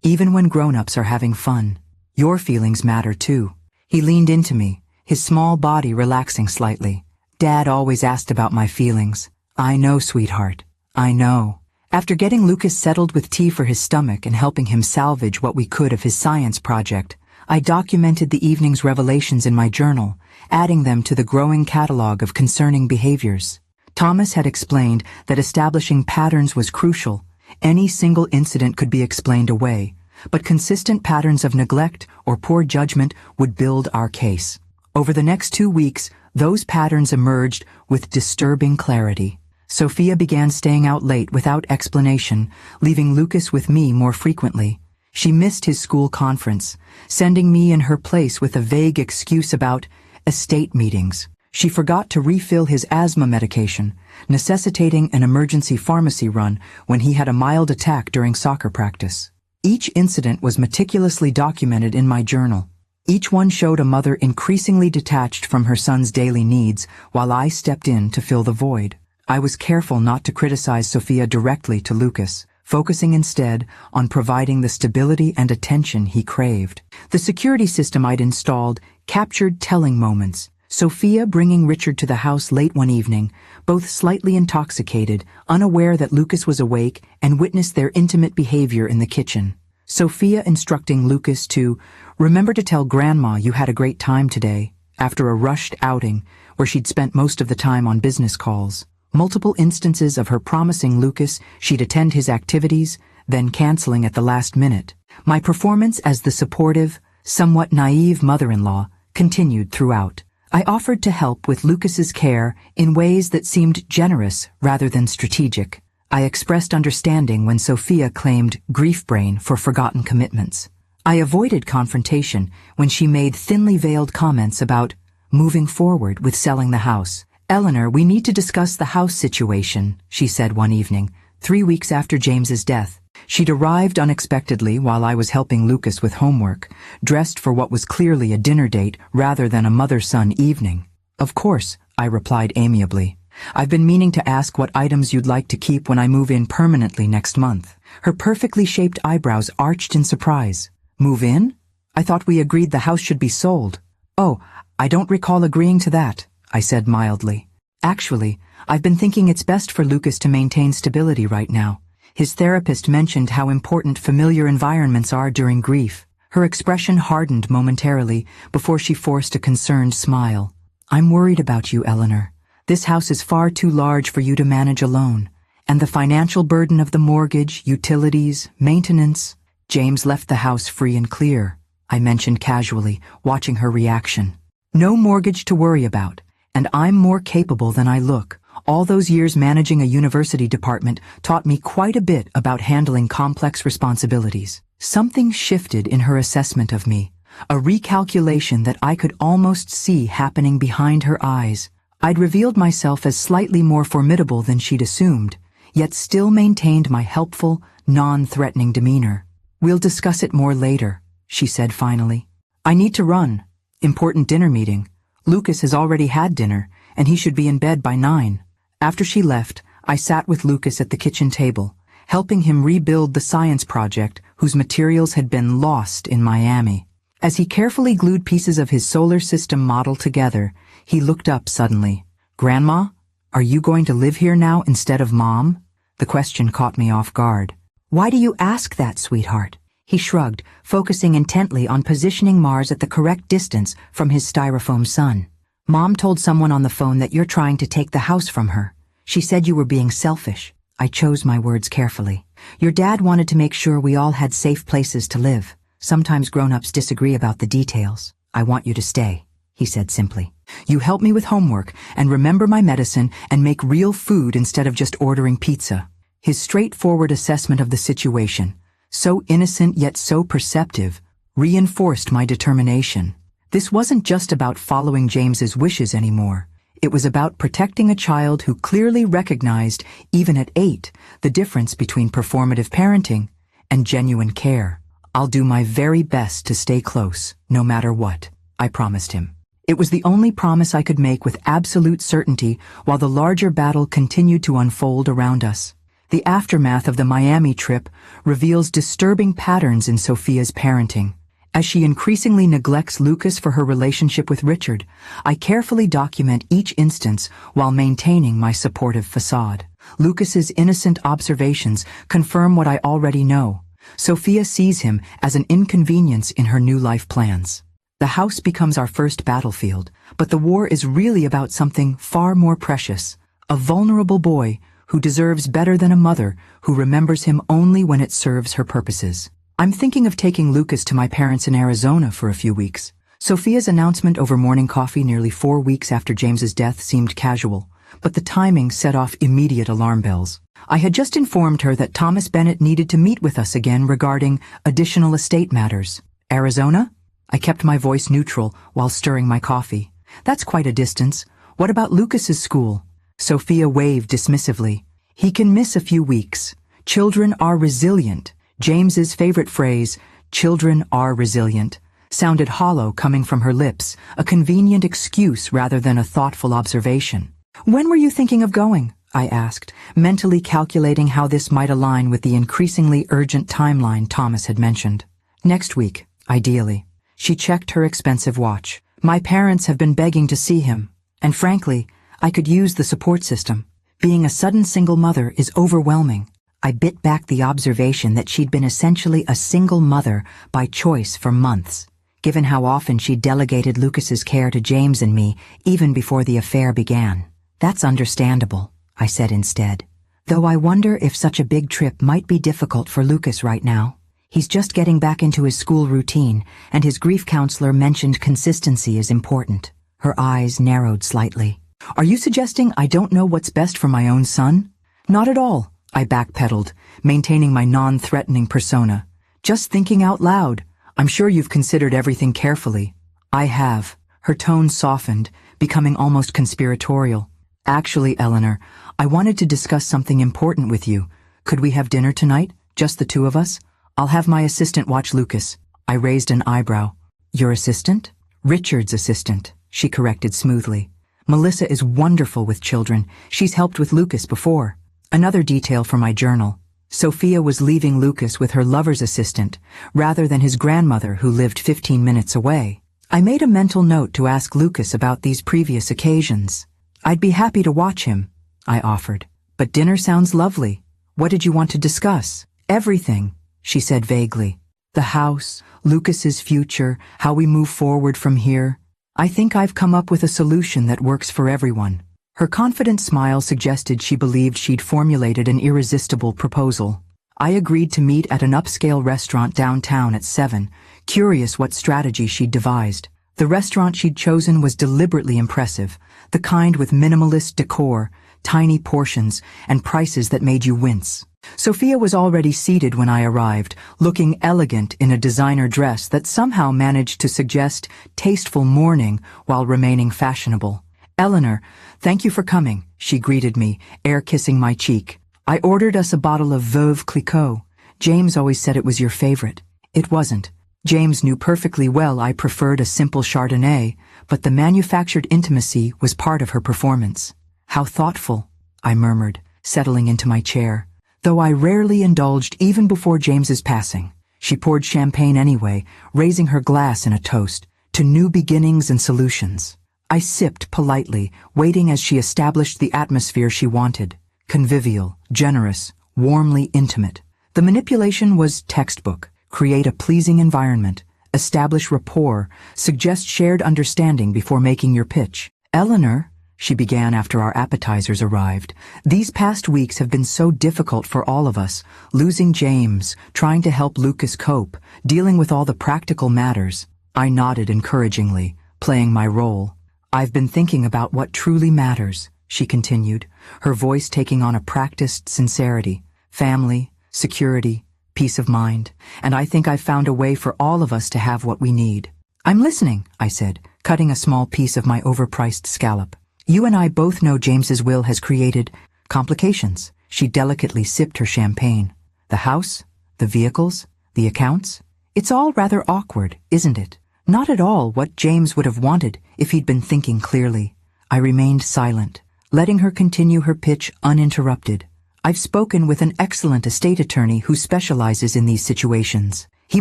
Even when grown-ups are having fun, your feelings matter too. He leaned into me, his small body relaxing slightly. Dad always asked about my feelings. I know, sweetheart. I know. After getting Lucas settled with tea for his stomach and helping him salvage what we could of his science project, I documented the evening's revelations in my journal, adding them to the growing catalog of concerning behaviors. Thomas had explained that establishing patterns was crucial. Any single incident could be explained away, but consistent patterns of neglect or poor judgment would build our case. Over the next 2 weeks, those patterns emerged with disturbing clarity. Sophia began staying out late without explanation, leaving Lucas with me more frequently. She missed his school conference, sending me in her place with a vague excuse about estate meetings. She forgot to refill his asthma medication, necessitating an emergency pharmacy run when he had a mild attack during soccer practice. Each incident was meticulously documented in my journal. Each one showed a mother increasingly detached from her son's daily needs, while I stepped in to fill the void. I was careful not to criticize Sophia directly to Lucas, focusing instead on providing the stability and attention he craved. The security system I'd installed captured telling moments. Sophia bringing Richard to the house late one evening, both slightly intoxicated, unaware that Lucas was awake, and witnessed their intimate behavior in the kitchen. Sophia instructing Lucas to remember to tell Grandma you had a great time today, after a rushed outing where she'd spent most of the time on business calls. Multiple instances of her promising Lucas she'd attend his activities, then canceling at the last minute. My performance as the supportive, somewhat naive mother-in-law continued throughout. I offered to help with Lucas's care in ways that seemed generous rather than strategic. I expressed understanding when Sophia claimed grief brain for forgotten commitments. I avoided confrontation when she made thinly veiled comments about moving forward with selling the house. "Eleanor, we need to discuss the house situation," she said one evening, 3 weeks after James's death. She'd arrived unexpectedly while I was helping Lucas with homework, dressed for what was clearly a dinner date rather than a mother-son evening. "Of course," I replied amiably. "I've been meaning to ask what items you'd like to keep when I move in permanently next month." Her perfectly shaped eyebrows arched in surprise. "Move in? I thought we agreed the house should be sold." "Oh, I don't recall agreeing to that," I said mildly. "Actually, I've been thinking it's best for Lucas to maintain stability right now. His therapist mentioned how important familiar environments are during grief." Her expression hardened momentarily before she forced a concerned smile. "I'm worried about you, Eleanor. This house is far too large for you to manage alone. And the financial burden of the mortgage, utilities, maintenance." "James left the house free and clear," I mentioned casually, watching her reaction. "No mortgage to worry about, and I'm more capable than I look. All those years managing a university department taught me quite a bit about handling complex responsibilities." Something shifted in her assessment of me, a recalculation that I could almost see happening behind her eyes. I'd revealed myself as slightly more formidable than she'd assumed, yet still maintained my helpful, non-threatening demeanor. "We'll discuss it more later," she said finally. "I need to run. Important dinner meeting. Lucas has already had dinner, and he should be in bed by 9. After she left, I sat with Lucas at the kitchen table, helping him rebuild the science project whose materials had been lost in Miami. As he carefully glued pieces of his solar system model together, he looked up suddenly. "Grandma, are you going to live here now instead of Mom?" The question caught me off guard. "Why do you ask that, sweetheart?" He shrugged, focusing intently on positioning Mars at the correct distance from his styrofoam son. "Mom told someone on the phone that you're trying to take the house from her. She said you were being selfish." I chose my words carefully. "Your dad wanted to make sure we all had safe places to live. Sometimes grown-ups disagree about the details. I want you to stay," he said simply. "You help me with homework and remember my medicine and make real food instead of just ordering pizza." His straightforward assessment of the situation, so innocent yet so perceptive, reinforced my determination. This wasn't just about following James's wishes anymore. It was about protecting a child who clearly recognized, even at 8, the difference between performative parenting and genuine care. "I'll do my very best to stay close, no matter what," I promised him. It was the only promise I could make with absolute certainty while the larger battle continued to unfold around us. The aftermath of the Miami trip reveals disturbing patterns in Sophia's parenting. As she increasingly neglects Lucas for her relationship with Richard, I carefully document each instance while maintaining my supportive facade. Lucas's innocent observations confirm what I already know. Sophia sees him as an inconvenience in her new life plans. The house becomes our first battlefield, but the war is really about something far more precious, a vulnerable boy who deserves better than a mother who remembers him only when it serves her purposes. I'm thinking of taking Lucas to my parents in Arizona for a few weeks. Sophia's announcement over morning coffee nearly 4 weeks after James's death seemed casual, but the timing set off immediate alarm bells. I had just informed her that Thomas Bennett needed to meet with us again regarding additional estate matters. Arizona? I kept my voice neutral while stirring my coffee. That's quite a distance. What about Lucas's school? Sophia waved dismissively. He can miss a few weeks. Children are resilient. James's favorite phrase, "children are resilient," sounded hollow coming from her lips, a convenient excuse rather than a thoughtful observation. When were you thinking of going? I asked, mentally calculating how this might align with the increasingly urgent timeline Thomas had mentioned. Next week, ideally. She checked her expensive watch. My parents have been begging to see him, and frankly, I could use the support system. Being a sudden single mother is overwhelming. I bit back the observation that she'd been essentially a single mother by choice for months, given how often she delegated Lucas's care to James and me even before the affair began. That's understandable, I said instead. Though I wonder if such a big trip might be difficult for Lucas right now. He's just getting back into his school routine, and his grief counselor mentioned consistency is important. Her eyes narrowed slightly. Are you suggesting I don't know what's best for my own son? Not at all, I backpedaled, maintaining my non-threatening persona. Just thinking out loud. I'm sure you've considered everything carefully. I have. Her tone softened, becoming almost conspiratorial. Actually, Eleanor, I wanted to discuss something important with you. Could we have dinner tonight? Just the two of us? I'll have my assistant watch Lucas. I raised an eyebrow. Your assistant? Richard's assistant, she corrected smoothly. Melissa is wonderful with children. She's helped with Lucas before. Another detail for my journal. Sophia was leaving Lucas with her lover's assistant, rather than his grandmother who lived 15 minutes away. I made a mental note to ask Lucas about these previous occasions. I'd be happy to watch him, I offered. But dinner sounds lovely. What did you want to discuss? Everything, she said vaguely. The house, Lucas's future, how we move forward from here. I think I've come up with a solution that works for everyone. Her confident smile suggested she believed she'd formulated an irresistible proposal. I agreed to meet at an upscale restaurant downtown at 7, curious what strategy she'd devised. The restaurant she'd chosen was deliberately impressive, the kind with minimalist decor, tiny portions, and prices that made you wince. Sophia was already seated when I arrived, looking elegant in a designer dress that somehow managed to suggest tasteful mourning while remaining fashionable. Eleanor, thank you for coming, she greeted me, air-kissing my cheek. I ordered us a bottle of Veuve Clicquot. James always said it was your favorite. It wasn't. James knew perfectly well I preferred a simple Chardonnay, but the manufactured intimacy was part of her performance. How thoughtful, I murmured, settling into my chair. Though I rarely indulged even before James's passing. She poured champagne anyway, raising her glass in a toast, to new beginnings and solutions. I sipped politely, waiting as she established the atmosphere she wanted. Convivial, generous, warmly intimate. The manipulation was textbook. Create a pleasing environment, establish rapport, suggest shared understanding before making your pitch. Eleanor, she began after our appetizers arrived, these past weeks have been so difficult for all of us, losing James, trying to help Lucas cope, dealing with all the practical matters. I nodded encouragingly, playing my role. I've been thinking about what truly matters, she continued, her voice taking on a practiced sincerity. Family, security, peace of mind, and I think I've found a way for all of us to have what we need. I'm listening, I said, cutting a small piece of my overpriced scallop. You and I both know James's will has created complications. She delicately sipped her champagne. The house, the vehicles, the accounts. It's all rather awkward, isn't it? Not at all what James would have wanted if he'd been thinking clearly. I remained silent, letting her continue her pitch uninterrupted. I've spoken with an excellent estate attorney who specializes in these situations. He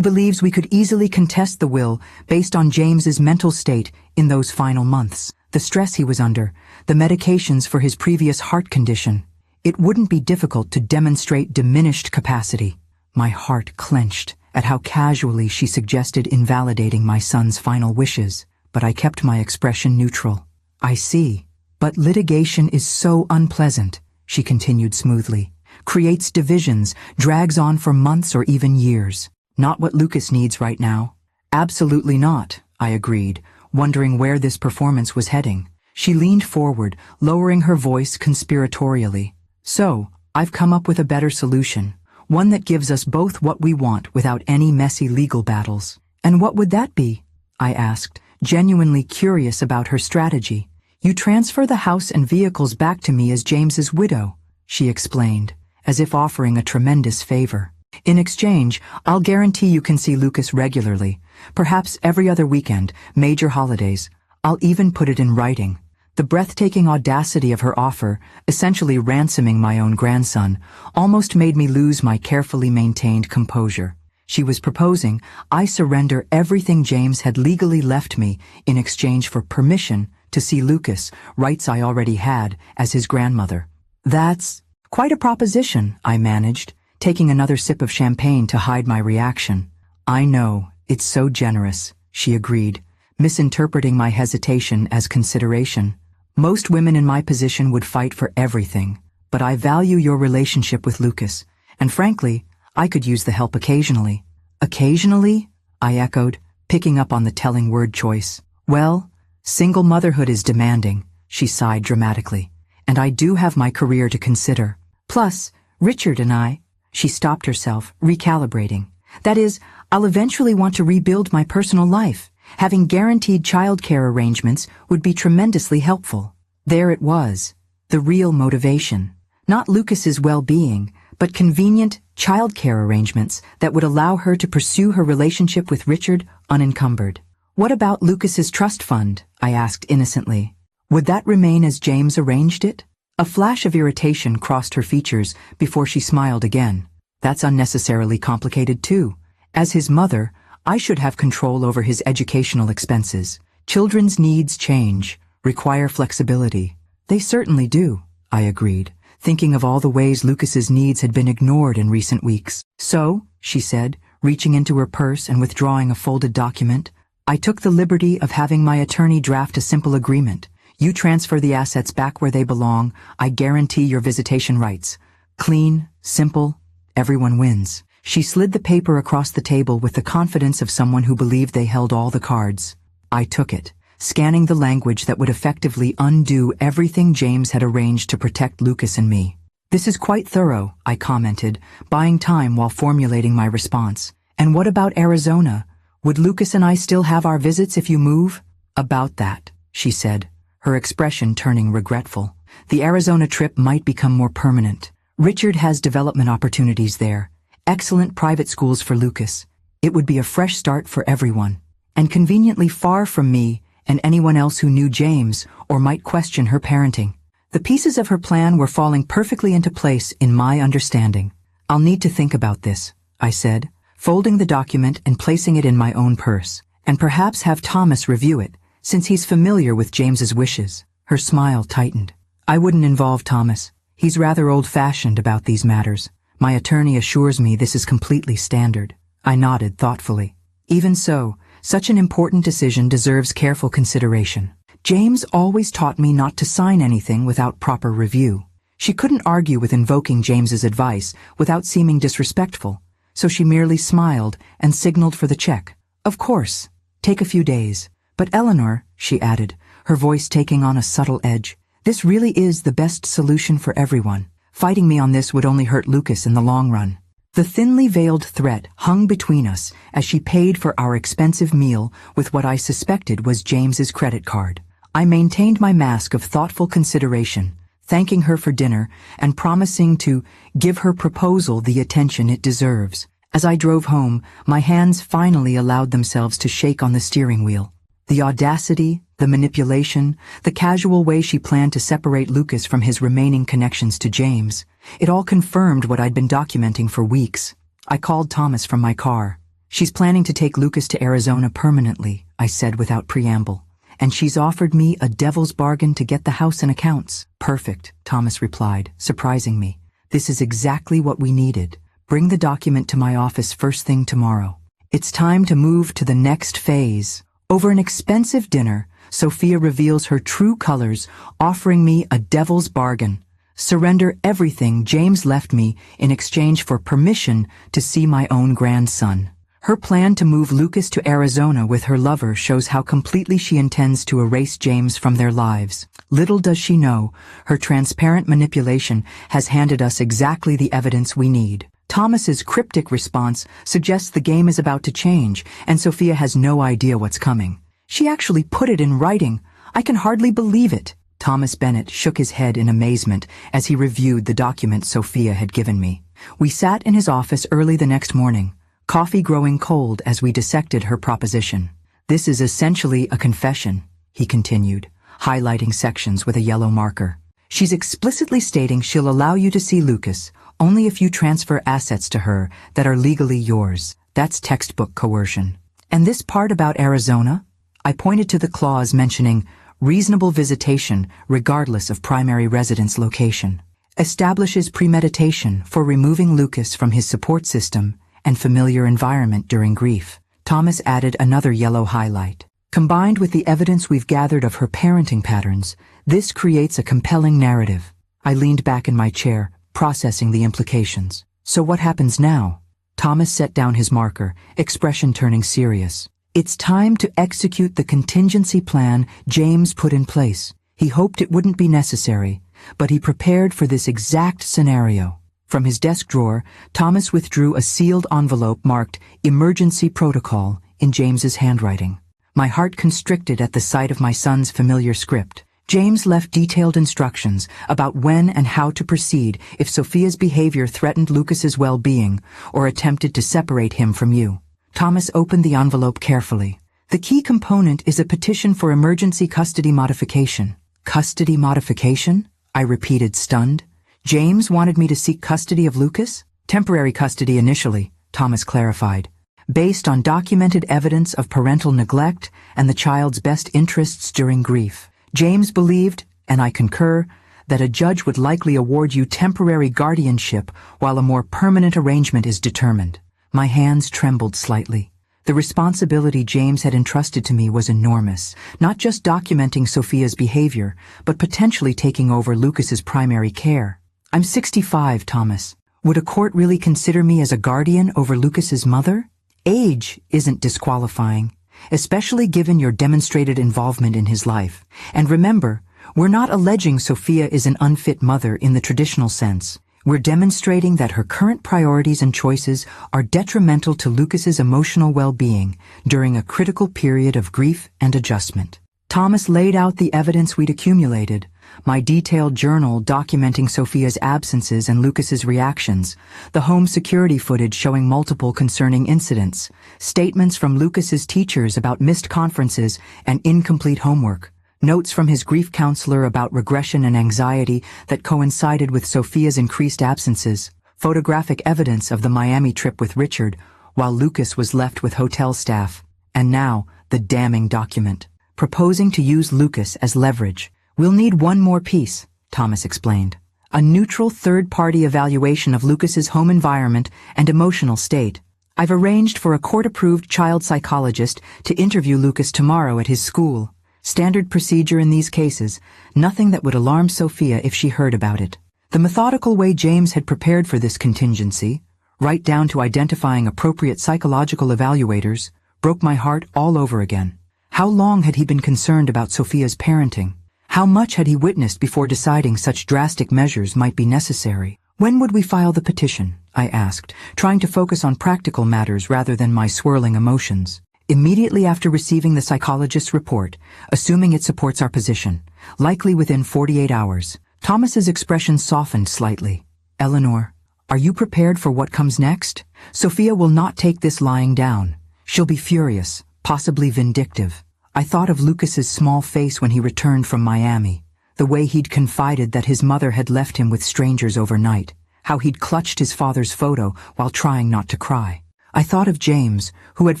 believes we could easily contest the will based on James's mental state in those final months, the stress he was under, the medications for his previous heart condition. It wouldn't be difficult to demonstrate diminished capacity. My heart clenched at how casually she suggested invalidating my son's final wishes, but I kept my expression neutral. I see. But litigation is so unpleasant, she continued smoothly. Creates divisions, drags on for months or even years. Not what Lucas needs right now. Absolutely not, I agreed, wondering where this performance was heading. She leaned forward, lowering her voice conspiratorially. So, I've come up with a better solution. One that gives us both what we want without any messy legal battles. And what would that be? I asked, genuinely curious about her strategy. You transfer the house and vehicles back to me as James's widow, she explained, as if offering a tremendous favor. In exchange, I'll guarantee you can see Lucas regularly, perhaps every other weekend, major holidays. I'll even put it in writing. The breathtaking audacity of her offer, essentially ransoming my own grandson, almost made me lose my carefully maintained composure. She was proposing I surrender everything James had legally left me in exchange for permission to see Lucas, rights I already had, as his grandmother. That's quite a proposition, I managed, taking another sip of champagne to hide my reaction. I know, it's so generous, she agreed, misinterpreting my hesitation as consideration. Most women in my position would fight for everything, but I value your relationship with Lucas, and frankly, I could use the help occasionally. Occasionally? I echoed, picking up on the telling word choice. Well, single motherhood is demanding, she sighed dramatically, and I do have my career to consider. Plus, Richard and I, she stopped herself, recalibrating. That is, I'll eventually want to rebuild my personal life. Having guaranteed childcare arrangements would be tremendously helpful. There it was, the real motivation. Not Lucas's well-being, but convenient childcare arrangements that would allow her to pursue her relationship with Richard unencumbered. What about Lucas's trust fund? I asked innocently. Would that remain as James arranged it? A flash of irritation crossed her features before she smiled again. That's unnecessarily complicated too. As his mother, I should have control over his educational expenses. Children's needs change, require flexibility. They certainly do, I agreed, thinking of all the ways Lucas's needs had been ignored in recent weeks. So, she said, reaching into her purse and withdrawing a folded document, I took the liberty of having my attorney draft a simple agreement. You transfer the assets back where they belong, I guarantee your visitation rights. Clean, simple, everyone wins. She slid the paper across the table with the confidence of someone who believed they held all the cards. I took it, scanning the language that would effectively undo everything James had arranged to protect Lucas and me. This is quite thorough, I commented, buying time while formulating my response. And what about Arizona? Would Lucas and I still have our visits if you move? About that, she said, her expression turning regretful. The Arizona trip might become more permanent. Richard has development opportunities there. Excellent private schools for Lucas. It would be a fresh start for everyone, and conveniently far from me and anyone else who knew James or might question her parenting. The pieces of her plan were falling perfectly into place in my understanding. I'll need to think about this, I said, folding the document and placing it in my own purse, and perhaps have Thomas review it, since he's familiar with James's wishes. Her smile tightened. I wouldn't involve Thomas. He's rather old-fashioned about these matters. My attorney assures me this is completely standard. I nodded thoughtfully. Even so, such an important decision deserves careful consideration. James always taught me not to sign anything without proper review. She couldn't argue with invoking James's advice without seeming disrespectful, so she merely smiled and signaled for the check. Of course. Take a few days. But Eleanor, she added, her voice taking on a subtle edge, this really is the best solution for everyone. Fighting me on this would only hurt Lucas in the long run. The thinly veiled threat hung between us as she paid for our expensive meal with what I suspected was James's credit card. I maintained my mask of thoughtful consideration, thanking her for dinner and promising to give her proposal the attention it deserves. As I drove home, my hands finally allowed themselves to shake on the steering wheel. The audacity, the manipulation, the casual way she planned to separate Lucas from his remaining connections to James, it all confirmed what I'd been documenting for weeks. I called Thomas from my car. "She's planning to take Lucas to Arizona permanently," I said without preamble. "And she's offered me a devil's bargain to get the house and accounts." "Perfect," Thomas replied, surprising me. "This is exactly what we needed. Bring the document to my office first thing tomorrow. It's time to move to the next phase." Over an expensive dinner, Sophia reveals her true colors, offering me a devil's bargain. Surrender everything James left me in exchange for permission to see my own grandson. Her plan to move Lucas to Arizona with her lover shows how completely she intends to erase James from their lives. Little does she know, her transparent manipulation has handed us exactly the evidence we need. Thomas's cryptic response suggests the game is about to change, and Sophia has no idea what's coming. "She actually put it in writing. I can hardly believe it." Thomas Bennett shook his head in amazement as he reviewed the document Sophia had given me. We sat in his office early the next morning, coffee growing cold as we dissected her proposition. "This is essentially a confession," he continued, highlighting sections with a yellow marker. "She's explicitly stating she'll allow you to see Lucas only if you transfer assets to her that are legally yours. That's textbook coercion. And this part about Arizona?" I pointed to the clause mentioning reasonable visitation regardless of primary residence location. "Establishes premeditation for removing Lucas from his support system and familiar environment during grief." Thomas added another yellow highlight. "Combined with the evidence we've gathered of her parenting patterns, this creates a compelling narrative." I leaned back in my chair, processing the implications. "So what happens now?" Thomas set down his marker, expression turning serious. "It's time to execute the contingency plan James put in place. He hoped it wouldn't be necessary, but he prepared for this exact scenario." From his desk drawer, Thomas withdrew a sealed envelope marked Emergency Protocol in James's handwriting. My heart constricted at the sight of my son's familiar script. James left detailed instructions about when and how to proceed if Sophia's behavior threatened Lucas's well-being or attempted to separate him from you. Thomas opened the envelope carefully. "The key component is a petition for emergency custody modification." "Custody modification?" I repeated, stunned. "James wanted me to seek custody of Lucas?" "Temporary custody initially," Thomas clarified, "based on documented evidence of parental neglect and the child's best interests during grief. James believed, and I concur, that a judge would likely award you temporary guardianship while a more permanent arrangement is determined." My hands trembled slightly. The responsibility James had entrusted to me was enormous, not just documenting Sophia's behavior, but potentially taking over Lucas's primary care. "I'm 65, Thomas. Would a court really consider me as a guardian over Lucas's mother? Age isn't disqualifying, especially given your demonstrated involvement in his life. And remember, we're not alleging Sophia is an unfit mother in the traditional sense. We're demonstrating that her current priorities and choices are detrimental to Lucas's emotional well-being during a critical period of grief and adjustment." Thomas laid out the evidence we'd accumulated, my detailed journal documenting Sophia's absences and Lucas's reactions, the home security footage showing multiple concerning incidents, statements from Lucas's teachers about missed conferences and incomplete homework, notes from his grief counselor about regression and anxiety that coincided with Sophia's increased absences, photographic evidence of the Miami trip with Richard, while Lucas was left with hotel staff, and now the damning document, proposing to use Lucas as leverage. "We'll need one more piece," Thomas explained. "A neutral third-party evaluation of Lucas's home environment and emotional state. I've arranged for a court-approved child psychologist to interview Lucas tomorrow at his school. Standard procedure in these cases, nothing that would alarm Sophia if she heard about it." The methodical way James had prepared for this contingency, right down to identifying appropriate psychological evaluators, broke my heart all over again. How long had he been concerned about Sophia's parenting? How much had he witnessed before deciding such drastic measures might be necessary? "When would we file the petition?" I asked, trying to focus on practical matters rather than my swirling emotions. "Immediately after receiving the psychologist's report, assuming it supports our position, likely within 48 hours. Thomas's expression softened slightly. "Eleanor, Are you prepared for what comes next? Sophia will not take this lying down. She'll be furious, possibly vindictive. I thought of Lucas's small face when he returned from Miami, the way he'd confided that his mother had left him with strangers overnight, how he'd clutched his father's photo while trying not to cry. I thought of James, who had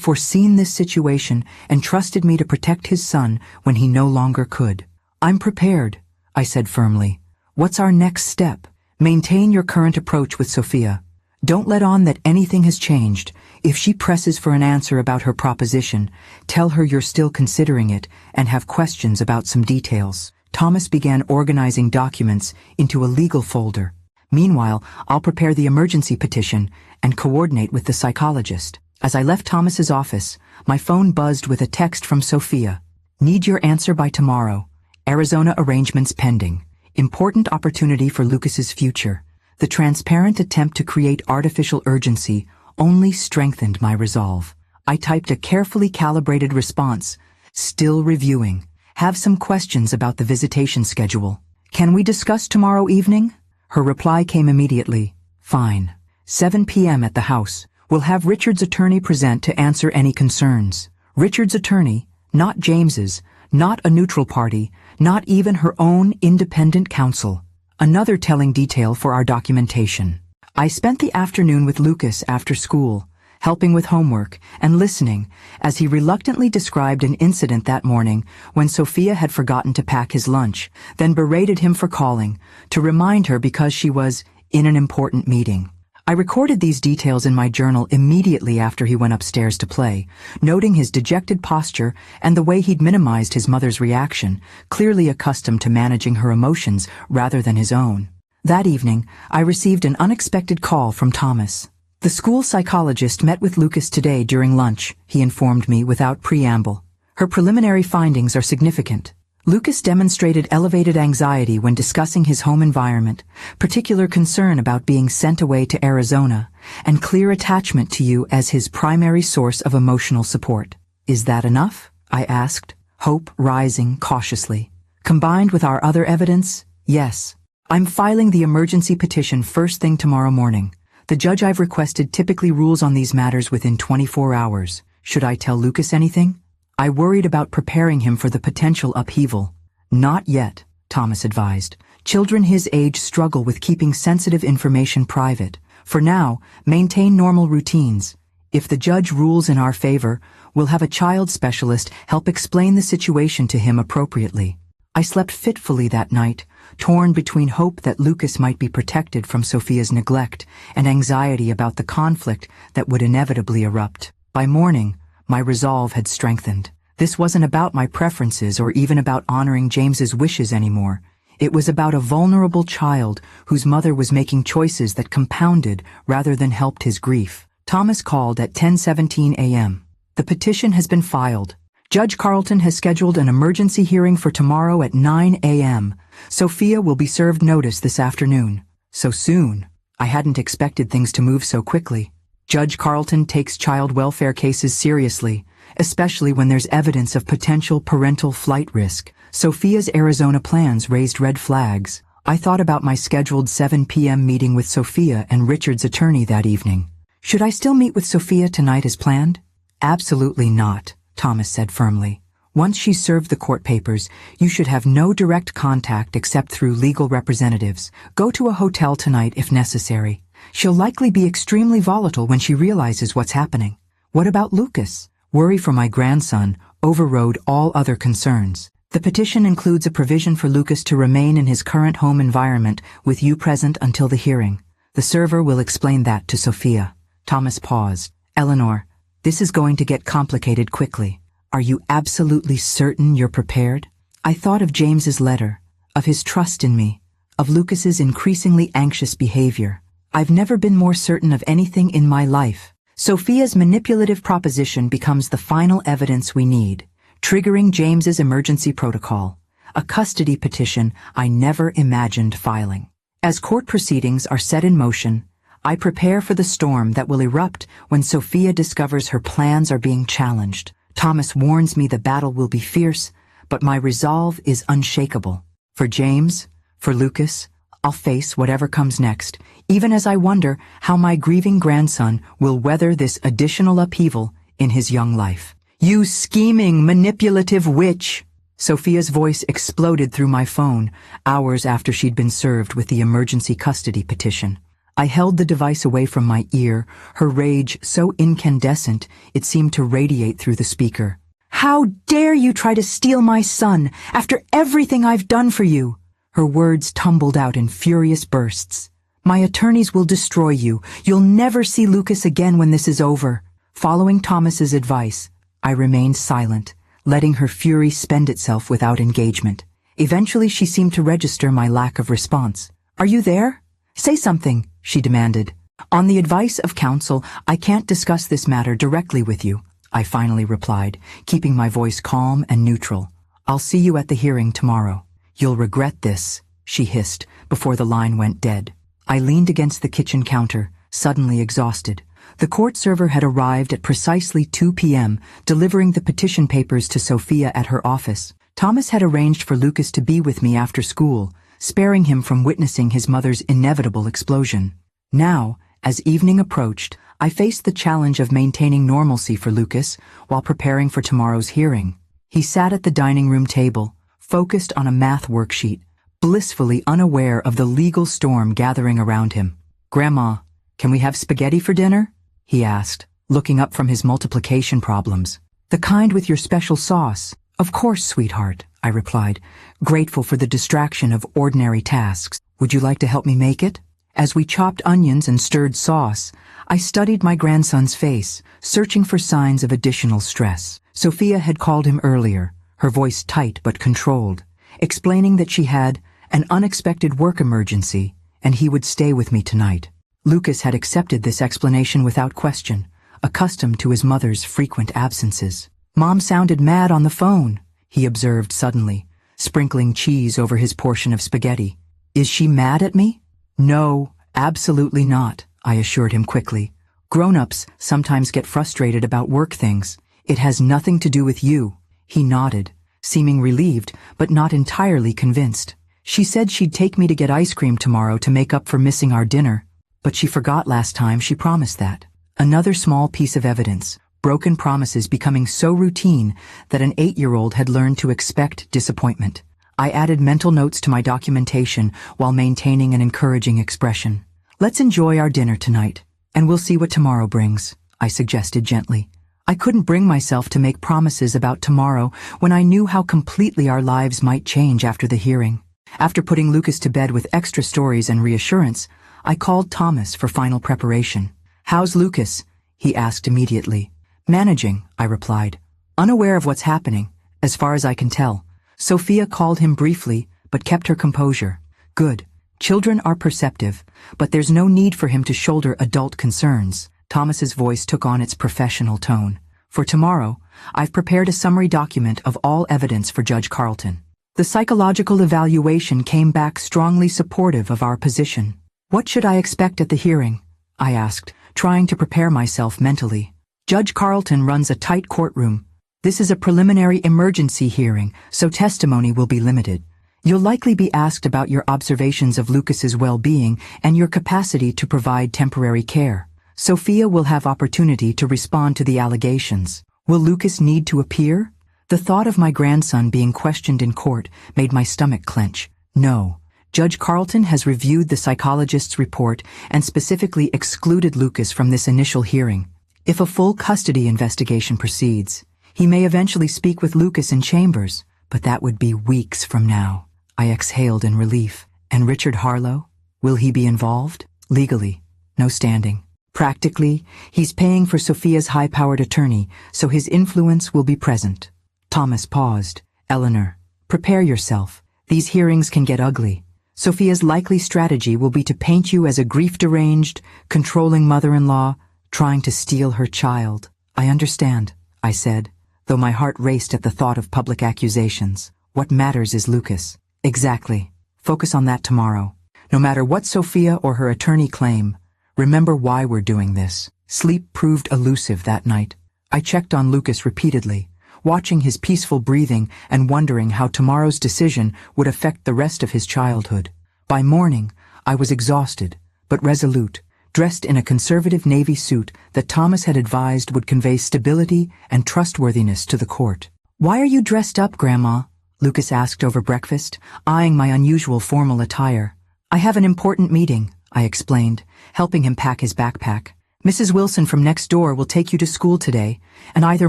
foreseen this situation and trusted me to protect his son when he no longer could. I'm prepared, I said firmly. What's our next step? Maintain your current approach with Sophia. Don't let on that anything has changed. If she presses for an answer about her proposition, tell her you're still considering it and have questions about some details. Thomas began organizing documents into a legal folder. Meanwhile, I'll prepare the emergency petition and coordinate with the psychologist. As I left Thomas's office, my phone buzzed with a text from Sophia. Need your answer by tomorrow. Arizona arrangements pending. Important opportunity for Lucas's future. The transparent attempt to create artificial urgency only strengthened my resolve. I typed a carefully calibrated response. Still reviewing. Have some questions about the visitation schedule. Can we discuss tomorrow evening? Her reply came immediately. Fine. 7 p.m. at the house. We'll have Richard's attorney present to answer any concerns. Richard's attorney, not James's, not a neutral party, not even her own independent counsel. Another telling detail for our documentation. I spent the afternoon with Lucas after school, helping with homework and listening as he reluctantly described an incident that morning when Sophia had forgotten to pack his lunch, then berated him for calling to remind her because she was in an important meeting. I recorded these details in my journal immediately after he went upstairs to play, noting his dejected posture and the way he'd minimized his mother's reaction, clearly accustomed to managing her emotions rather than his own. That evening, I received an unexpected call from Thomas. The school psychologist met with Lucas today during lunch, he informed me without preamble. Her preliminary findings are significant. Lucas demonstrated elevated anxiety when discussing his home environment, particular concern about being sent away to Arizona, and clear attachment to you as his primary source of emotional support. Is that enough? I asked, hope rising cautiously. Combined with our other evidence, yes. I'm filing the emergency petition first thing tomorrow morning. The judge I've requested typically rules on these matters within 24 hours. Should I tell Lucas anything? I worried about preparing him for the potential upheaval. Not yet, Thomas advised. Children his age struggle with keeping sensitive information private. For now, maintain normal routines. If the judge rules in our favor, we'll have a child specialist help explain the situation to him appropriately. I slept fitfully that night, torn between hope that Lucas might be protected from Sophia's neglect and anxiety about the conflict that would inevitably erupt. By morning, my resolve had strengthened. This wasn't about my preferences or even about honoring James's wishes anymore. It was about a vulnerable child whose mother was making choices that compounded rather than helped his grief. Thomas called at 10:17 a.m. The petition has been filed. Judge Carlton has scheduled an emergency hearing for tomorrow at 9 a.m. Sophia will be served notice this afternoon. So soon. I hadn't expected things to move so quickly. Judge Carlton takes child welfare cases seriously, especially when there's evidence of potential parental flight risk. Sophia's Arizona plans raised red flags. I thought about my scheduled 7 p.m. meeting with Sophia and Richard's attorney that evening. Should I still meet with Sophia tonight as planned? Absolutely not, Thomas said firmly. Once she's served the court papers, you should have no direct contact except through legal representatives. Go to a hotel tonight if necessary. She'll likely be extremely volatile when she realizes what's happening. What about Lucas? Worry for my grandson overrode all other concerns. The petition includes a provision for Lucas to remain in his current home environment with you present until the hearing. The server will explain that to Sophia. Thomas paused. Eleanor, this is going to get complicated quickly. Are you absolutely certain you're prepared? I thought of James's letter, of his trust in me, of Lucas's increasingly anxious behavior. I've never been more certain of anything in my life. Sophia's manipulative proposition becomes the final evidence we need, triggering James's emergency protocol, a custody petition I never imagined filing. As court proceedings are set in motion, I prepare for the storm that will erupt when Sophia discovers her plans are being challenged. Thomas warns me the battle will be fierce, but my resolve is unshakable. For James, for Lucas, I'll face whatever comes next, even as I wonder how my grieving grandson will weather this additional upheaval in his young life. You scheming, manipulative witch! Sophia's voice exploded through my phone, hours after she'd been served with the emergency custody petition. I held the device away from my ear, her rage so incandescent it seemed to radiate through the speaker. How dare you try to steal my son after everything I've done for you? Her words tumbled out in furious bursts. My attorneys will destroy you. You'll never see Lucas again when this is over. Following Thomas's advice, I remained silent, letting her fury spend itself without engagement. Eventually she seemed to register my lack of response. Are you there? Say something, she demanded. On the advice of counsel, I can't discuss this matter directly with you, I finally replied, keeping my voice calm and neutral. I'll see you at the hearing tomorrow. You'll regret this, she hissed, before the line went dead. I leaned against the kitchen counter, suddenly exhausted. The court server had arrived at precisely 2 p.m., delivering the petition papers to Sophia at her office. Thomas had arranged for Lucas to be with me after school, sparing him from witnessing his mother's inevitable explosion. Now, as evening approached, I faced the challenge of maintaining normalcy for Lucas while preparing for tomorrow's hearing. He sat at the dining room table, focused on a math worksheet, blissfully unaware of the legal storm gathering around him. "Grandma, can we have spaghetti for dinner?" he asked, looking up from his multiplication problems. "The kind with your special sauce." "Of course, sweetheart," I replied, grateful for the distraction of ordinary tasks. "Would you like to help me make it?" As we chopped onions and stirred sauce, I studied my grandson's face, searching for signs of additional stress. Sophia had called him earlier, her voice tight but controlled, explaining that she had an unexpected work emergency and he would stay with me tonight. Lucas had accepted this explanation without question, accustomed to his mother's frequent absences. "Mom sounded mad on the phone," he observed suddenly, sprinkling cheese over his portion of spaghetti. "Is she mad at me?" "No, absolutely not," I assured him quickly. "Grown-ups sometimes get frustrated about work things. It has nothing to do with you." He nodded, seeming relieved but not entirely convinced. "She said she'd take me to get ice cream tomorrow to make up for missing our dinner, but she forgot last time she promised that." Another small piece of evidence, broken promises becoming so routine that an 8-year-old had learned to expect disappointment. I added mental notes to my documentation while maintaining an encouraging expression. "Let's enjoy our dinner tonight, and we'll see what tomorrow brings," I suggested gently. I couldn't bring myself to make promises about tomorrow when I knew how completely our lives might change after the hearing. After putting Lucas to bed with extra stories and reassurance, I called Thomas for final preparation. "How's Lucas?" he asked immediately. "Managing," I replied, unaware of what's happening, as far as I can tell. Sophia called him briefly, but kept her composure. "Good. Children are perceptive, but there's no need for him to shoulder adult concerns." Thomas's voice took on its professional tone. "For tomorrow, I've prepared a summary document of all evidence for Judge Carlton." The psychological evaluation came back strongly supportive of our position. "What should I expect at the hearing?" I asked, trying to prepare myself mentally. "Judge Carlton runs a tight courtroom. This is a preliminary emergency hearing, so testimony will be limited. You'll likely be asked about your observations of Lucas's well-being and your capacity to provide temporary care. Sophia will have opportunity to respond to the allegations. Will Lucas need to appear?" The thought of my grandson being questioned in court made my stomach clench. "No. Judge Carlton has reviewed the psychologist's report and specifically excluded Lucas from this initial hearing. If a full custody investigation proceeds, he may eventually speak with Lucas in chambers, but that would be weeks from now." I exhaled in relief. "And Richard Harlow? Will he be involved?" "Legally, no standing. Practically, he's paying for Sophia's high-powered attorney, so his influence will be present." Thomas paused. "Eleanor, prepare yourself. These hearings can get ugly. Sophia's likely strategy will be to paint you as a grief-deranged, controlling mother-in-law, trying to steal her child." "I understand," I said, though my heart raced at the thought of public accusations. "What matters is Lucas." "Exactly. Focus on that tomorrow. No matter what Sophia or her attorney claim, remember why we're doing this." Sleep proved elusive that night. I checked on Lucas repeatedly, watching his peaceful breathing and wondering how tomorrow's decision would affect the rest of his childhood. By morning, I was exhausted, but resolute, dressed in a conservative navy suit that Thomas had advised would convey stability and trustworthiness to the court. "Why are you dressed up, Grandma?" Lucas asked over breakfast, eyeing my unusual formal attire. "I have an important meeting," I explained, helping him pack his backpack. "Mrs. Wilson from next door will take you to school today, and either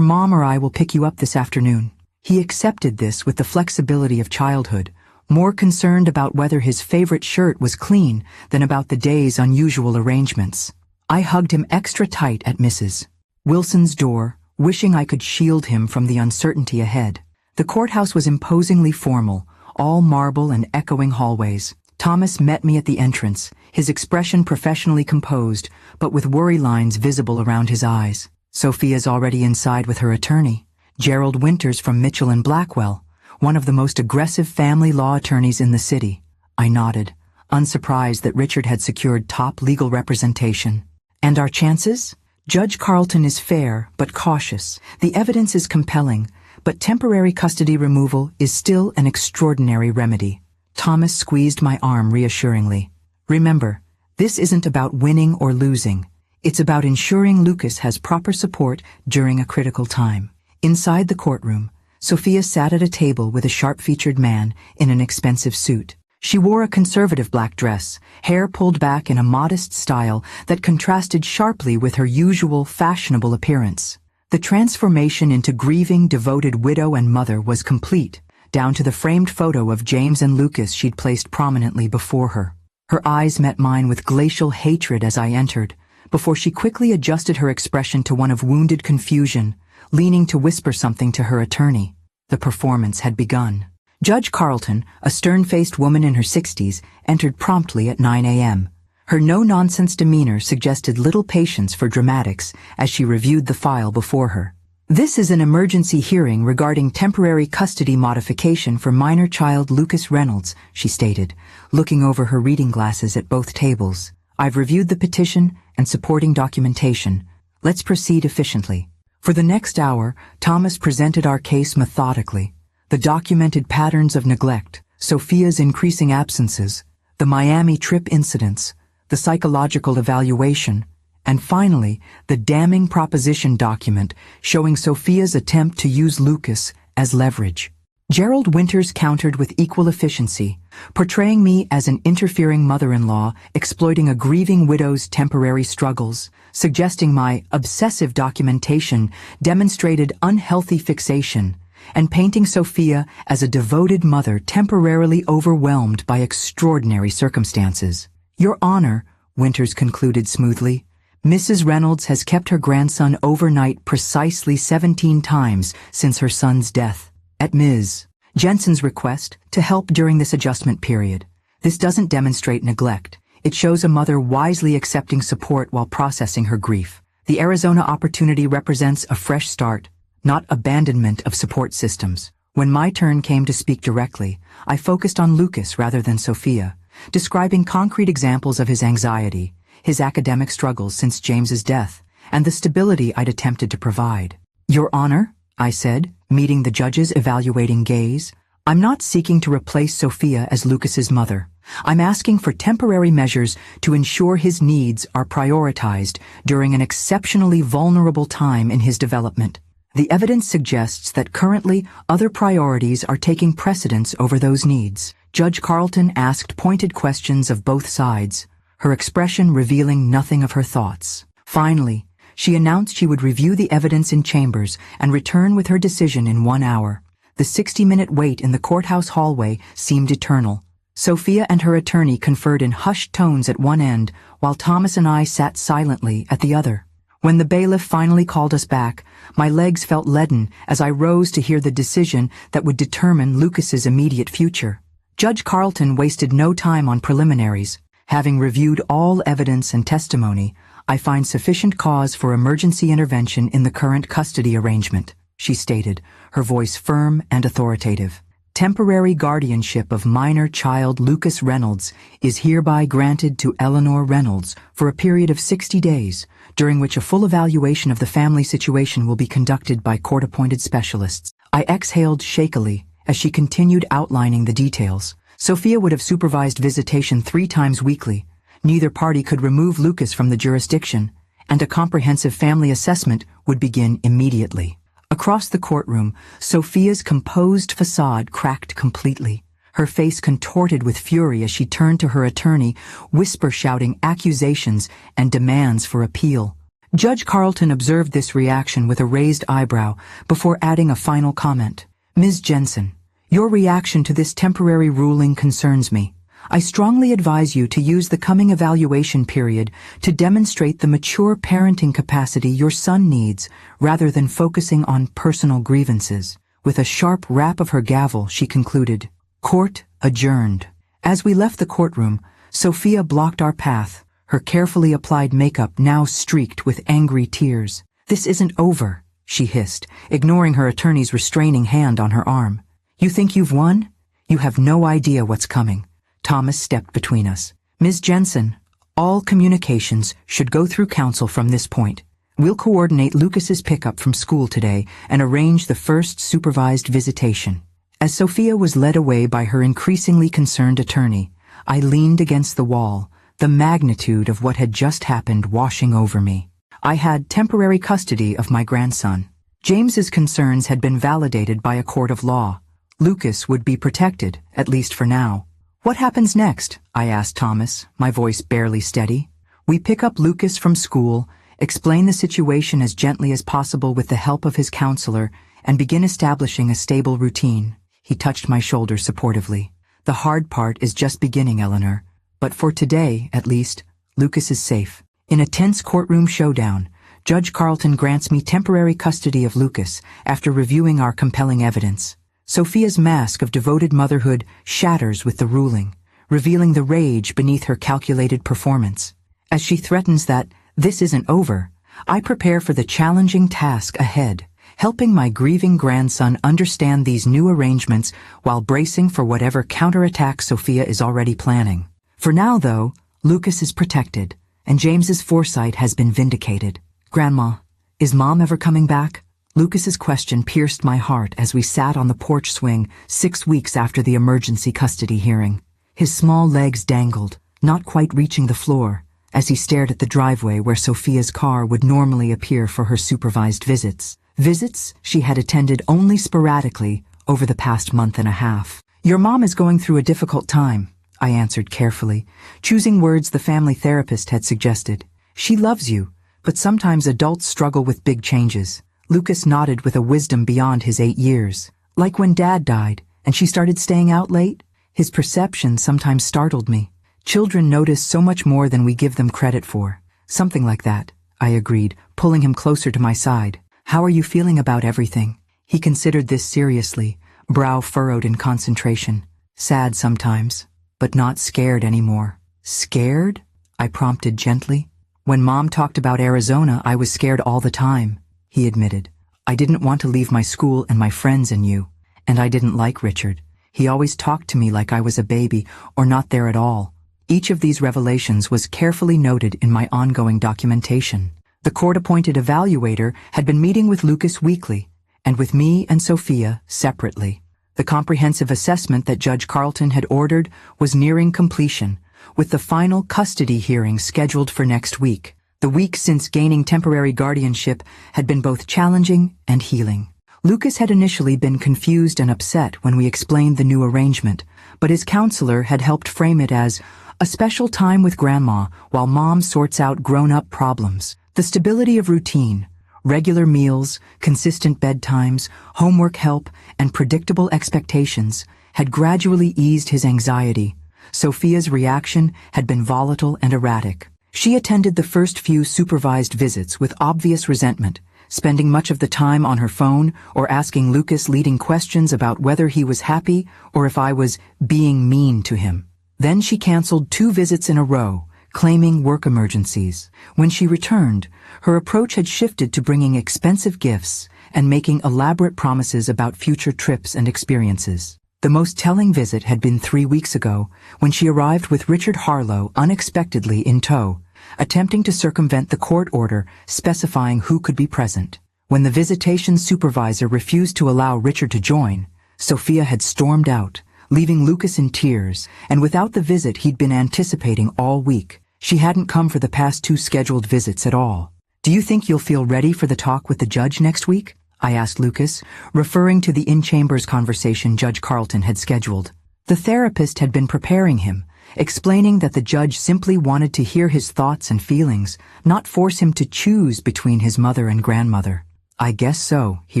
Mom or I will pick you up this afternoon." He accepted this with the flexibility of childhood, more concerned about whether his favorite shirt was clean than about the day's unusual arrangements. I hugged him extra tight at Mrs. Wilson's door, wishing I could shield him from the uncertainty ahead. The courthouse was imposingly formal, all marble and echoing hallways. Thomas met me at the entrance, his expression professionally composed, but with worry lines visible around his eyes. "Sophia's already inside with her attorney, Gerald Winters from Mitchell and Blackwell, one of the most aggressive family law attorneys in the city." I nodded, unsurprised that Richard had secured top legal representation. "And our chances? Judge Carlton is fair but cautious. The evidence is compelling, but temporary custody removal is still an extraordinary remedy." Thomas squeezed my arm reassuringly. "Remember, this isn't about winning or losing. It's about ensuring Lucas has proper support during a critical time." Inside the courtroom, Sophia sat at a table with a sharp-featured man in an expensive suit. She wore a conservative black dress, hair pulled back in a modest style that contrasted sharply with her usual fashionable appearance. The transformation into grieving, devoted widow and mother was complete, down to the framed photo of James and Lucas she'd placed prominently before her. Her eyes met mine with glacial hatred as I entered, before she quickly adjusted her expression to one of wounded confusion, leaning to whisper something to her attorney. The performance had begun. Judge Carlton, a stern-faced woman in her 60s, entered promptly at 9 a.m. Her no-nonsense demeanor suggested little patience for dramatics as she reviewed the file before her. "This is an emergency hearing regarding temporary custody modification for minor child Lucas Reynolds," she stated, looking over her reading glasses at both tables. "I've reviewed the petition and supporting documentation. Let's proceed efficiently." For the next hour, Thomas presented our case methodically. The documented patterns of neglect, Sophia's increasing absences, the Miami trip incidents, the psychological evaluation, and finally, the damning proposition document showing Sophia's attempt to use Lucas as leverage. Gerald Winters countered with equal efficiency, portraying me as an interfering mother-in-law exploiting a grieving widow's temporary struggles, suggesting my obsessive documentation demonstrated unhealthy fixation, and painting Sophia as a devoted mother temporarily overwhelmed by extraordinary circumstances. "Your Honor," Winters concluded smoothly, "Mrs. Reynolds has kept her grandson overnight precisely 17 times since her son's death, at Ms. Jensen's request, to help during this adjustment period. This doesn't demonstrate neglect. It shows a mother wisely accepting support while processing her grief. The Arizona opportunity represents a fresh start, not abandonment of support systems." When my turn came to speak directly, I focused on Lucas rather than Sophia, describing concrete examples of his anxiety, his academic struggles since James's death, and the stability I'd attempted to provide. "Your Honor," I said, meeting the judge's evaluating gaze, "I'm not seeking to replace Sophia as Lucas's mother. I'm asking for temporary measures to ensure his needs are prioritized during an exceptionally vulnerable time in his development. The evidence suggests that currently other priorities are taking precedence over those needs." Judge Carlton asked pointed questions of both sides, her expression revealing nothing of her thoughts. Finally, she announced she would review the evidence in chambers and return with her decision in 1 hour. The 60-minute wait in the courthouse hallway seemed eternal. Sophia and her attorney conferred in hushed tones at one end, while Thomas and I sat silently at the other. When the bailiff finally called us back, my legs felt leaden as I rose to hear the decision that would determine Lucas's immediate future. Judge Carlton wasted no time on preliminaries. "Having reviewed all evidence and testimony, I find sufficient cause for emergency intervention in the current custody arrangement," she stated, her voice firm and authoritative. "Temporary guardianship of minor child Lucas Reynolds is hereby granted to Eleanor Reynolds for a period of 60 days, during which a full evaluation of the family situation will be conducted by court-appointed specialists." I exhaled shakily as she continued outlining the details, Sophia would have supervised visitation 3 times weekly. Neither party could remove Lucas from the jurisdiction, and a comprehensive family assessment would begin immediately. Across the courtroom, Sophia's composed facade cracked completely. Her face contorted with fury as she turned to her attorney, whisper-shouting accusations and demands for appeal. Judge Carlton observed this reaction with a raised eyebrow before adding a final comment. "Ms. Jensen, your reaction to this temporary ruling concerns me. I strongly advise you to use the coming evaluation period to demonstrate the mature parenting capacity your son needs, rather than focusing on personal grievances." With a sharp rap of her gavel, she concluded, "Court adjourned." As we left the courtroom, Sophia blocked our path, her carefully applied makeup now streaked with angry tears. "This isn't over," she hissed, ignoring her attorney's restraining hand on her arm. "You think you've won? You have no idea what's coming." Thomas stepped between us. "Ms. Jensen, all communications should go through counsel from this point. We'll coordinate Lucas's pickup from school today and arrange the first supervised visitation." As Sophia was led away by her increasingly concerned attorney, I leaned against the wall, the magnitude of what had just happened washing over me. I had temporary custody of my grandson. James's concerns had been validated by a court of law. Lucas would be protected, at least for now. "What happens next?" I asked Thomas, my voice barely steady. "We pick up Lucas from school, explain the situation as gently as possible with the help of his counselor, and begin establishing a stable routine." He touched my shoulder supportively. "The hard part is just beginning, Eleanor. But for today, at least, Lucas is safe." In a tense courtroom showdown, Judge Carlton grants me temporary custody of Lucas after reviewing our compelling evidence. Sophia's mask of devoted motherhood shatters with the ruling, revealing the rage beneath her calculated performance. As she threatens that this isn't over, I prepare for the challenging task ahead, helping my grieving grandson understand these new arrangements while bracing for whatever counterattack Sophia is already planning. For now, though, Lucas is protected, and James's foresight has been vindicated. "Grandma, is Mom ever coming back?" Lucas's question pierced my heart as we sat on the porch swing 6 weeks after the emergency custody hearing. His small legs dangled, not quite reaching the floor, as he stared at the driveway where Sophia's car would normally appear for her supervised visits. Visits she had attended only sporadically over the past month and a half. "Your mom is going through a difficult time," I answered carefully, choosing words the family therapist had suggested. "She loves you, but sometimes adults struggle with big changes." Lucas nodded with a wisdom beyond his 8 years. "Like when Dad died, and she started staying out late?" His perception sometimes startled me. "Children notice so much more than we give them credit for." "Something like that," I agreed, pulling him closer to my side. "How are you feeling about everything?" He considered this seriously, brow furrowed in concentration. "Sad sometimes, but not scared anymore." "Scared?" I prompted gently. "When Mom talked about Arizona, I was scared all the time," he admitted. "I didn't want to leave my school and my friends and you. And I didn't like Richard. He always talked to me like I was a baby or not there at all." Each of these revelations was carefully noted in my ongoing documentation. The court-appointed evaluator had been meeting with Lucas weekly, and with me and Sophia separately. The comprehensive assessment that Judge Carlton had ordered was nearing completion, with the final custody hearing scheduled for next week. The week since gaining temporary guardianship had been both challenging and healing. Lucas had initially been confused and upset when we explained the new arrangement, but his counselor had helped frame it as a special time with Grandma while Mom sorts out grown-up problems. The stability of routine, regular meals, consistent bedtimes, homework help, and predictable expectations had gradually eased his anxiety. Sophia's reaction had been volatile and erratic. She attended the first few supervised visits with obvious resentment, spending much of the time on her phone or asking Lucas leading questions about whether he was happy or if I was being mean to him. Then she canceled 2 visits in a row, claiming work emergencies. When she returned, her approach had shifted to bringing expensive gifts and making elaborate promises about future trips and experiences. The most telling visit had been 3 weeks ago, when she arrived with Richard Harlow unexpectedly in tow, attempting to circumvent the court order specifying who could be present. When the visitation supervisor refused to allow Richard to join, Sophia had stormed out, leaving Lucas in tears, and without the visit he'd been anticipating all week. She hadn't come for the past 2 scheduled visits at all. "Do you think you'll feel ready for the talk with the judge next week?" I asked Lucas, referring to the in-chambers conversation Judge Carlton had scheduled. The therapist had been preparing him, explaining that the judge simply wanted to hear his thoughts and feelings, not force him to choose between his mother and grandmother. "I guess so," he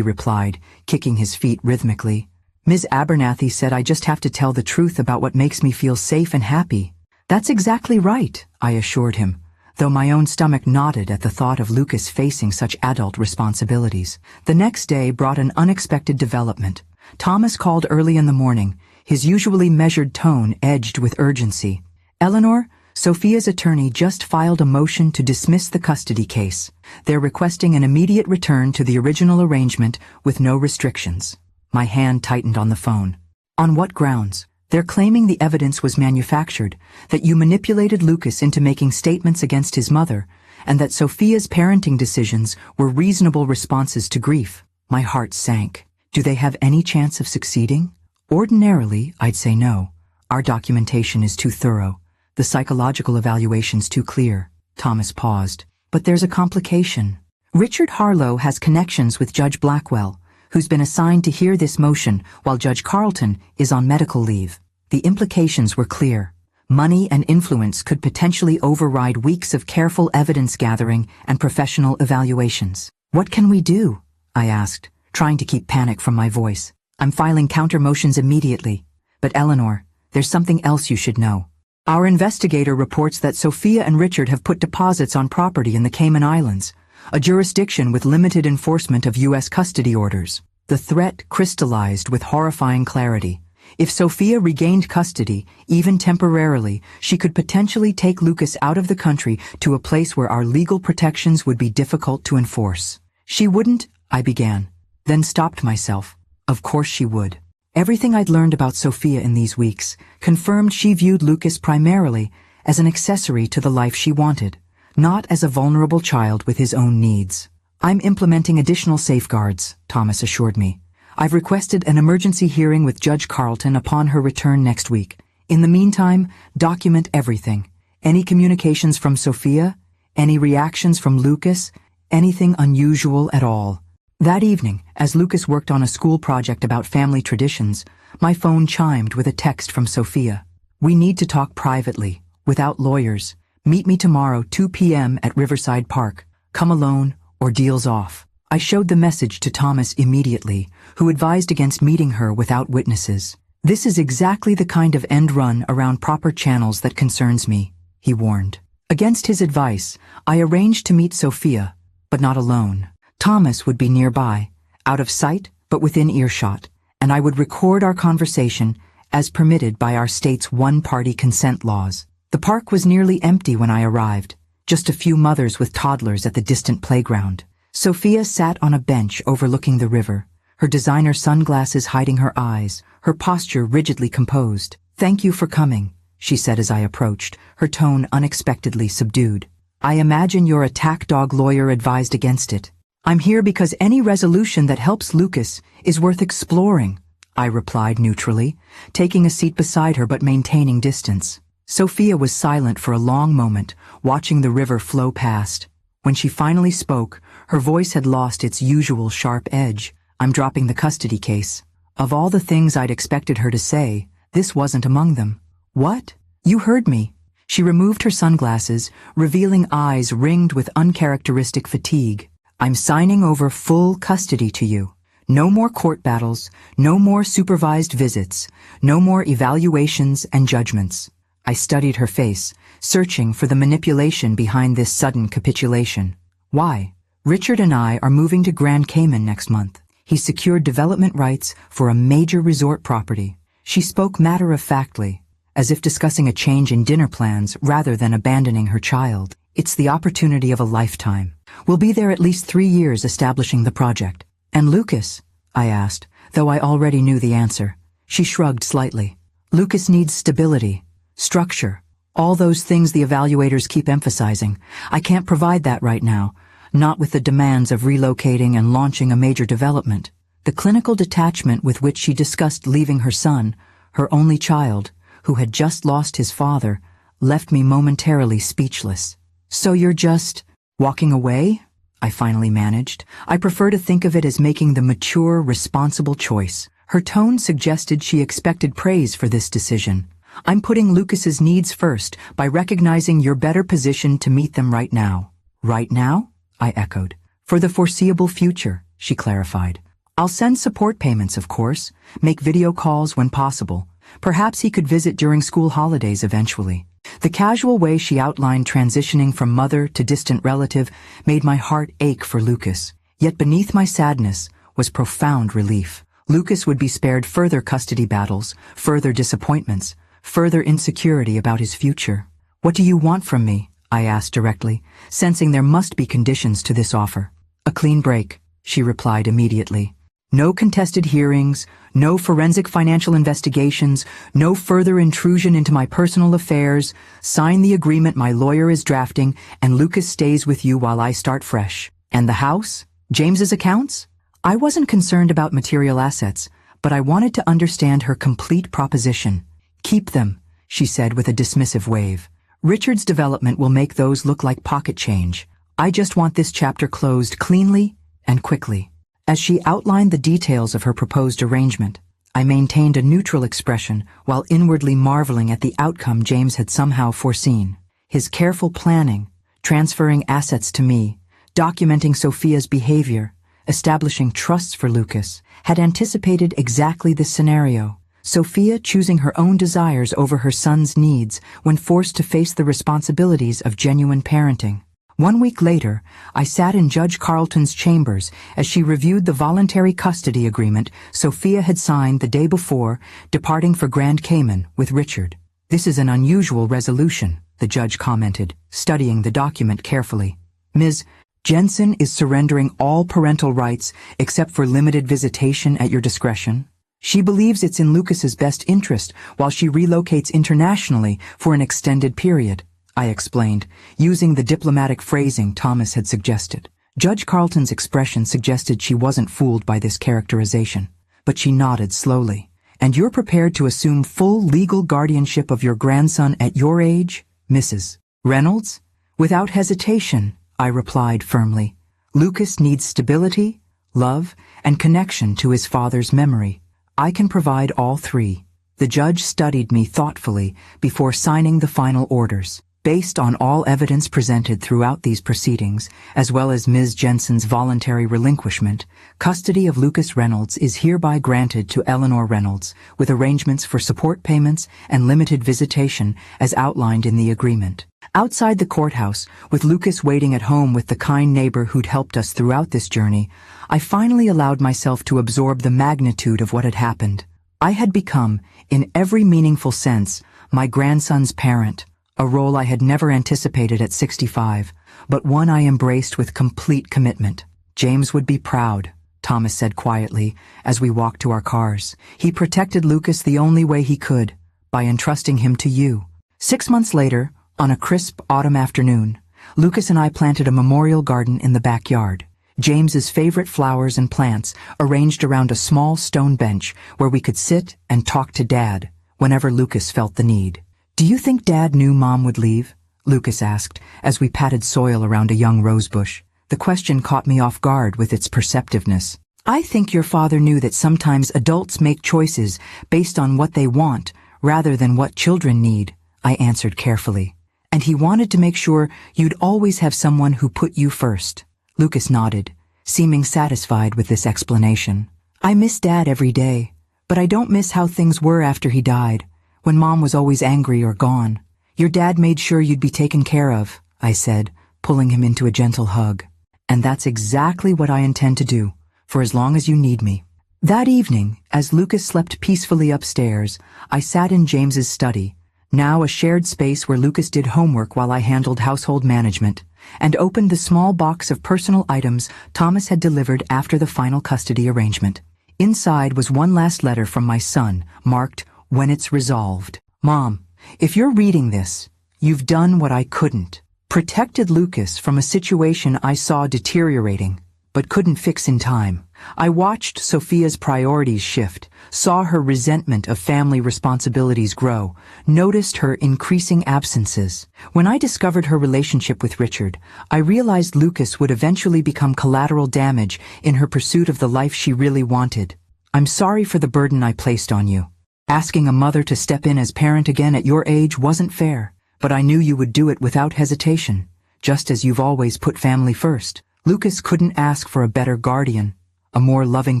replied, kicking his feet rhythmically. "Ms. Abernathy said I just have to tell the truth about what makes me feel safe and happy." "That's exactly right," I assured him, though my own stomach knotted at the thought of Lucas facing such adult responsibilities. The next day brought an unexpected development. Thomas called early in the morning, his usually measured tone edged with urgency. "Eleanor, Sophia's attorney just filed a motion to dismiss the custody case. They're requesting an immediate return to the original arrangement with no restrictions." My hand tightened on the phone. "On what grounds?" "They're claiming the evidence was manufactured, that you manipulated Lucas into making statements against his mother, and that Sophia's parenting decisions were reasonable responses to grief." My heart sank. "Do they have any chance of succeeding?" "Ordinarily, I'd say no. Our documentation is too thorough. The psychological evaluation's too clear." Thomas paused. "But there's a complication. Richard Harlow has connections with Judge Blackwell, who's been assigned to hear this motion while Judge Carlton is on medical leave." The implications were clear. Money and influence could potentially override weeks of careful evidence gathering and professional evaluations. "What can we do?" I asked, trying to keep panic from my voice. "I'm filing counter motions immediately. But Eleanor, there's something else you should know. Our investigator reports that Sophia and Richard have put deposits on property in the Cayman Islands, a jurisdiction with limited enforcement of U.S. custody orders." The threat crystallized with horrifying clarity. If Sophia regained custody, even temporarily, she could potentially take Lucas out of the country to a place where our legal protections would be difficult to enforce. "She wouldn't," I began, then stopped myself. Of course she would. Everything I'd learned about Sophia in these weeks confirmed she viewed Lucas primarily as an accessory to the life she wanted, not as a vulnerable child with his own needs. "I'm implementing additional safeguards," Thomas assured me. "I've requested an emergency hearing with Judge Carlton upon her return next week. In the meantime, document everything. Any communications from Sophia, any reactions from Lucas, anything unusual at all." That evening, as Lucas worked on a school project about family traditions, my phone chimed with a text from Sophia. "We need to talk privately, without lawyers. Meet me tomorrow 2 p.m. at Riverside Park. Come alone or deals off." I showed the message to Thomas immediately, who advised against meeting her without witnesses. "This is exactly the kind of end run around proper channels that concerns me," he warned. Against his advice, I arranged to meet Sophia, but not alone. Thomas would be nearby, out of sight but within earshot, and I would record our conversation as permitted by our state's one-party consent laws. The park was nearly empty when I arrived, just a few mothers with toddlers at the distant playground. Sophia sat on a bench overlooking the river, her designer sunglasses hiding her eyes, her posture rigidly composed. "Thank you for coming," she said as I approached, her tone unexpectedly subdued. "I imagine your attack dog lawyer advised against it." "I'm here because any resolution that helps Lucas is worth exploring," I replied neutrally, taking a seat beside her but maintaining distance. Sophia was silent for a long moment, watching the river flow past. When she finally spoke, her voice had lost its usual sharp edge. "I'm dropping the custody case." Of all the things I'd expected her to say, this wasn't among them. "What?" "You heard me." She removed her sunglasses, revealing eyes ringed with uncharacteristic fatigue. "I'm signing over full custody to you. No more court battles, no more supervised visits, no more evaluations and judgments." I studied her face, searching for the manipulation behind this sudden capitulation. "Why?" "Richard and I are moving to Grand Cayman next month. He's secured development rights for a major resort property." She spoke matter-of-factly, as if discussing a change in dinner plans rather than abandoning her child. "It's the opportunity of a lifetime. We'll be there at least 3 years establishing the project." "And Lucas?" I asked, though I already knew the answer. She shrugged slightly. "Lucas needs stability, structure, all those things the evaluators keep emphasizing. I can't provide that right now, not with the demands of relocating and launching a major development." The clinical detachment with which she discussed leaving her son, her only child, who had just lost his father, left me momentarily speechless. "So you're just walking away?" I finally managed. I prefer to think of it as making the mature, responsible choice. Her tone suggested she expected praise for this decision. "I'm putting Lucas's needs first by recognizing you're better positioned to meet them right now." "Right now?" I echoed. "For the foreseeable future," she clarified. "I'll send support payments, of course, make video calls when possible. Perhaps he could visit during school holidays eventually." The casual way she outlined transitioning from mother to distant relative made my heart ache for Lucas. Yet beneath my sadness was profound relief. Lucas would be spared further custody battles, further disappointments, further insecurity about his future. "What do you want from me?" I asked directly, sensing there must be conditions to this offer. "A clean break," she replied immediately. "No contested hearings, no forensic financial investigations, no further intrusion into my personal affairs. Sign the agreement my lawyer is drafting, and Lucas stays with you while I start fresh." "And the house? James's accounts?" I wasn't concerned about material assets, but I wanted to understand her complete proposition. "Keep them," she said with a dismissive wave. "Richard's development will make those look like pocket change. I just want this chapter closed cleanly and quickly." As she outlined the details of her proposed arrangement, I maintained a neutral expression while inwardly marveling at the outcome James had somehow foreseen. His careful planning, transferring assets to me, documenting Sophia's behavior, establishing trusts for Lucas, had anticipated exactly this scenario. Sophia choosing her own desires over her son's needs when forced to face the responsibilities of genuine parenting. 1 week later, I sat in Judge Carlton's chambers as she reviewed the voluntary custody agreement Sophia had signed the day before, departing for Grand Cayman with Richard. "This is an unusual resolution," the judge commented, studying the document carefully. "Ms. Jensen is surrendering all parental rights except for limited visitation at your discretion. She believes it's in Lucas's best interest while she relocates internationally for an extended period," I explained, using the diplomatic phrasing Thomas had suggested. Judge Carlton's expression suggested she wasn't fooled by this characterization, but she nodded slowly. "And you're prepared to assume full legal guardianship of your grandson at your age, Mrs. Reynolds?" "Without hesitation," I replied firmly. "Lucas needs stability, love, and connection to his father's memory. I can provide all three." The judge studied me thoughtfully before signing the final orders. "Based on all evidence presented throughout these proceedings, as well as Ms. Jensen's voluntary relinquishment, custody of Lucas Reynolds is hereby granted to Eleanor Reynolds, with arrangements for support payments and limited visitation as outlined in the agreement." Outside the courthouse, with Lucas waiting at home with the kind neighbor who'd helped us throughout this journey, I finally allowed myself to absorb the magnitude of what had happened. I had become, in every meaningful sense, my grandson's parent, a role I had never anticipated at 65, but one I embraced with complete commitment. "James would be proud," Thomas said quietly as we walked to our cars. "He protected Lucas the only way he could, by entrusting him to you." 6 months later, on a crisp autumn afternoon, Lucas and I planted a memorial garden in the backyard. James's favorite flowers and plants arranged around a small stone bench where we could sit and talk to Dad whenever Lucas felt the need. "Do you think Dad knew Mom would leave?" Lucas asked as we patted soil around a young rosebush. The question caught me off guard with its perceptiveness. "I think your father knew that sometimes adults make choices based on what they want rather than what children need," I answered carefully. "And he wanted to make sure you'd always have someone who put you first." Lucas nodded, seeming satisfied with this explanation. "I miss Dad every day, but I don't miss how things were after he died, when Mom was always angry or gone. Your dad made sure you'd be taken care of," I said, pulling him into a gentle hug. "And that's exactly what I intend to do, for as long as you need me." That evening, as Lucas slept peacefully upstairs, I sat in James's study, now a shared space where Lucas did homework while I handled household management, and opened the small box of personal items Thomas had delivered after the final custody arrangement. Inside was one last letter from my son, marked, "When it's resolved." "Mom, if you're reading this, you've done what I couldn't. Protected Lucas from a situation I saw deteriorating, but couldn't fix in time. I watched Sophia's priorities shift, saw her resentment of family responsibilities grow, noticed her increasing absences. When I discovered her relationship with Richard, I realized Lucas would eventually become collateral damage in her pursuit of the life she really wanted. I'm sorry for the burden I placed on you. Asking a mother to step in as parent again at your age wasn't fair, but I knew you would do it without hesitation, just as you've always put family first. Lucas couldn't ask for a better guardian, a more loving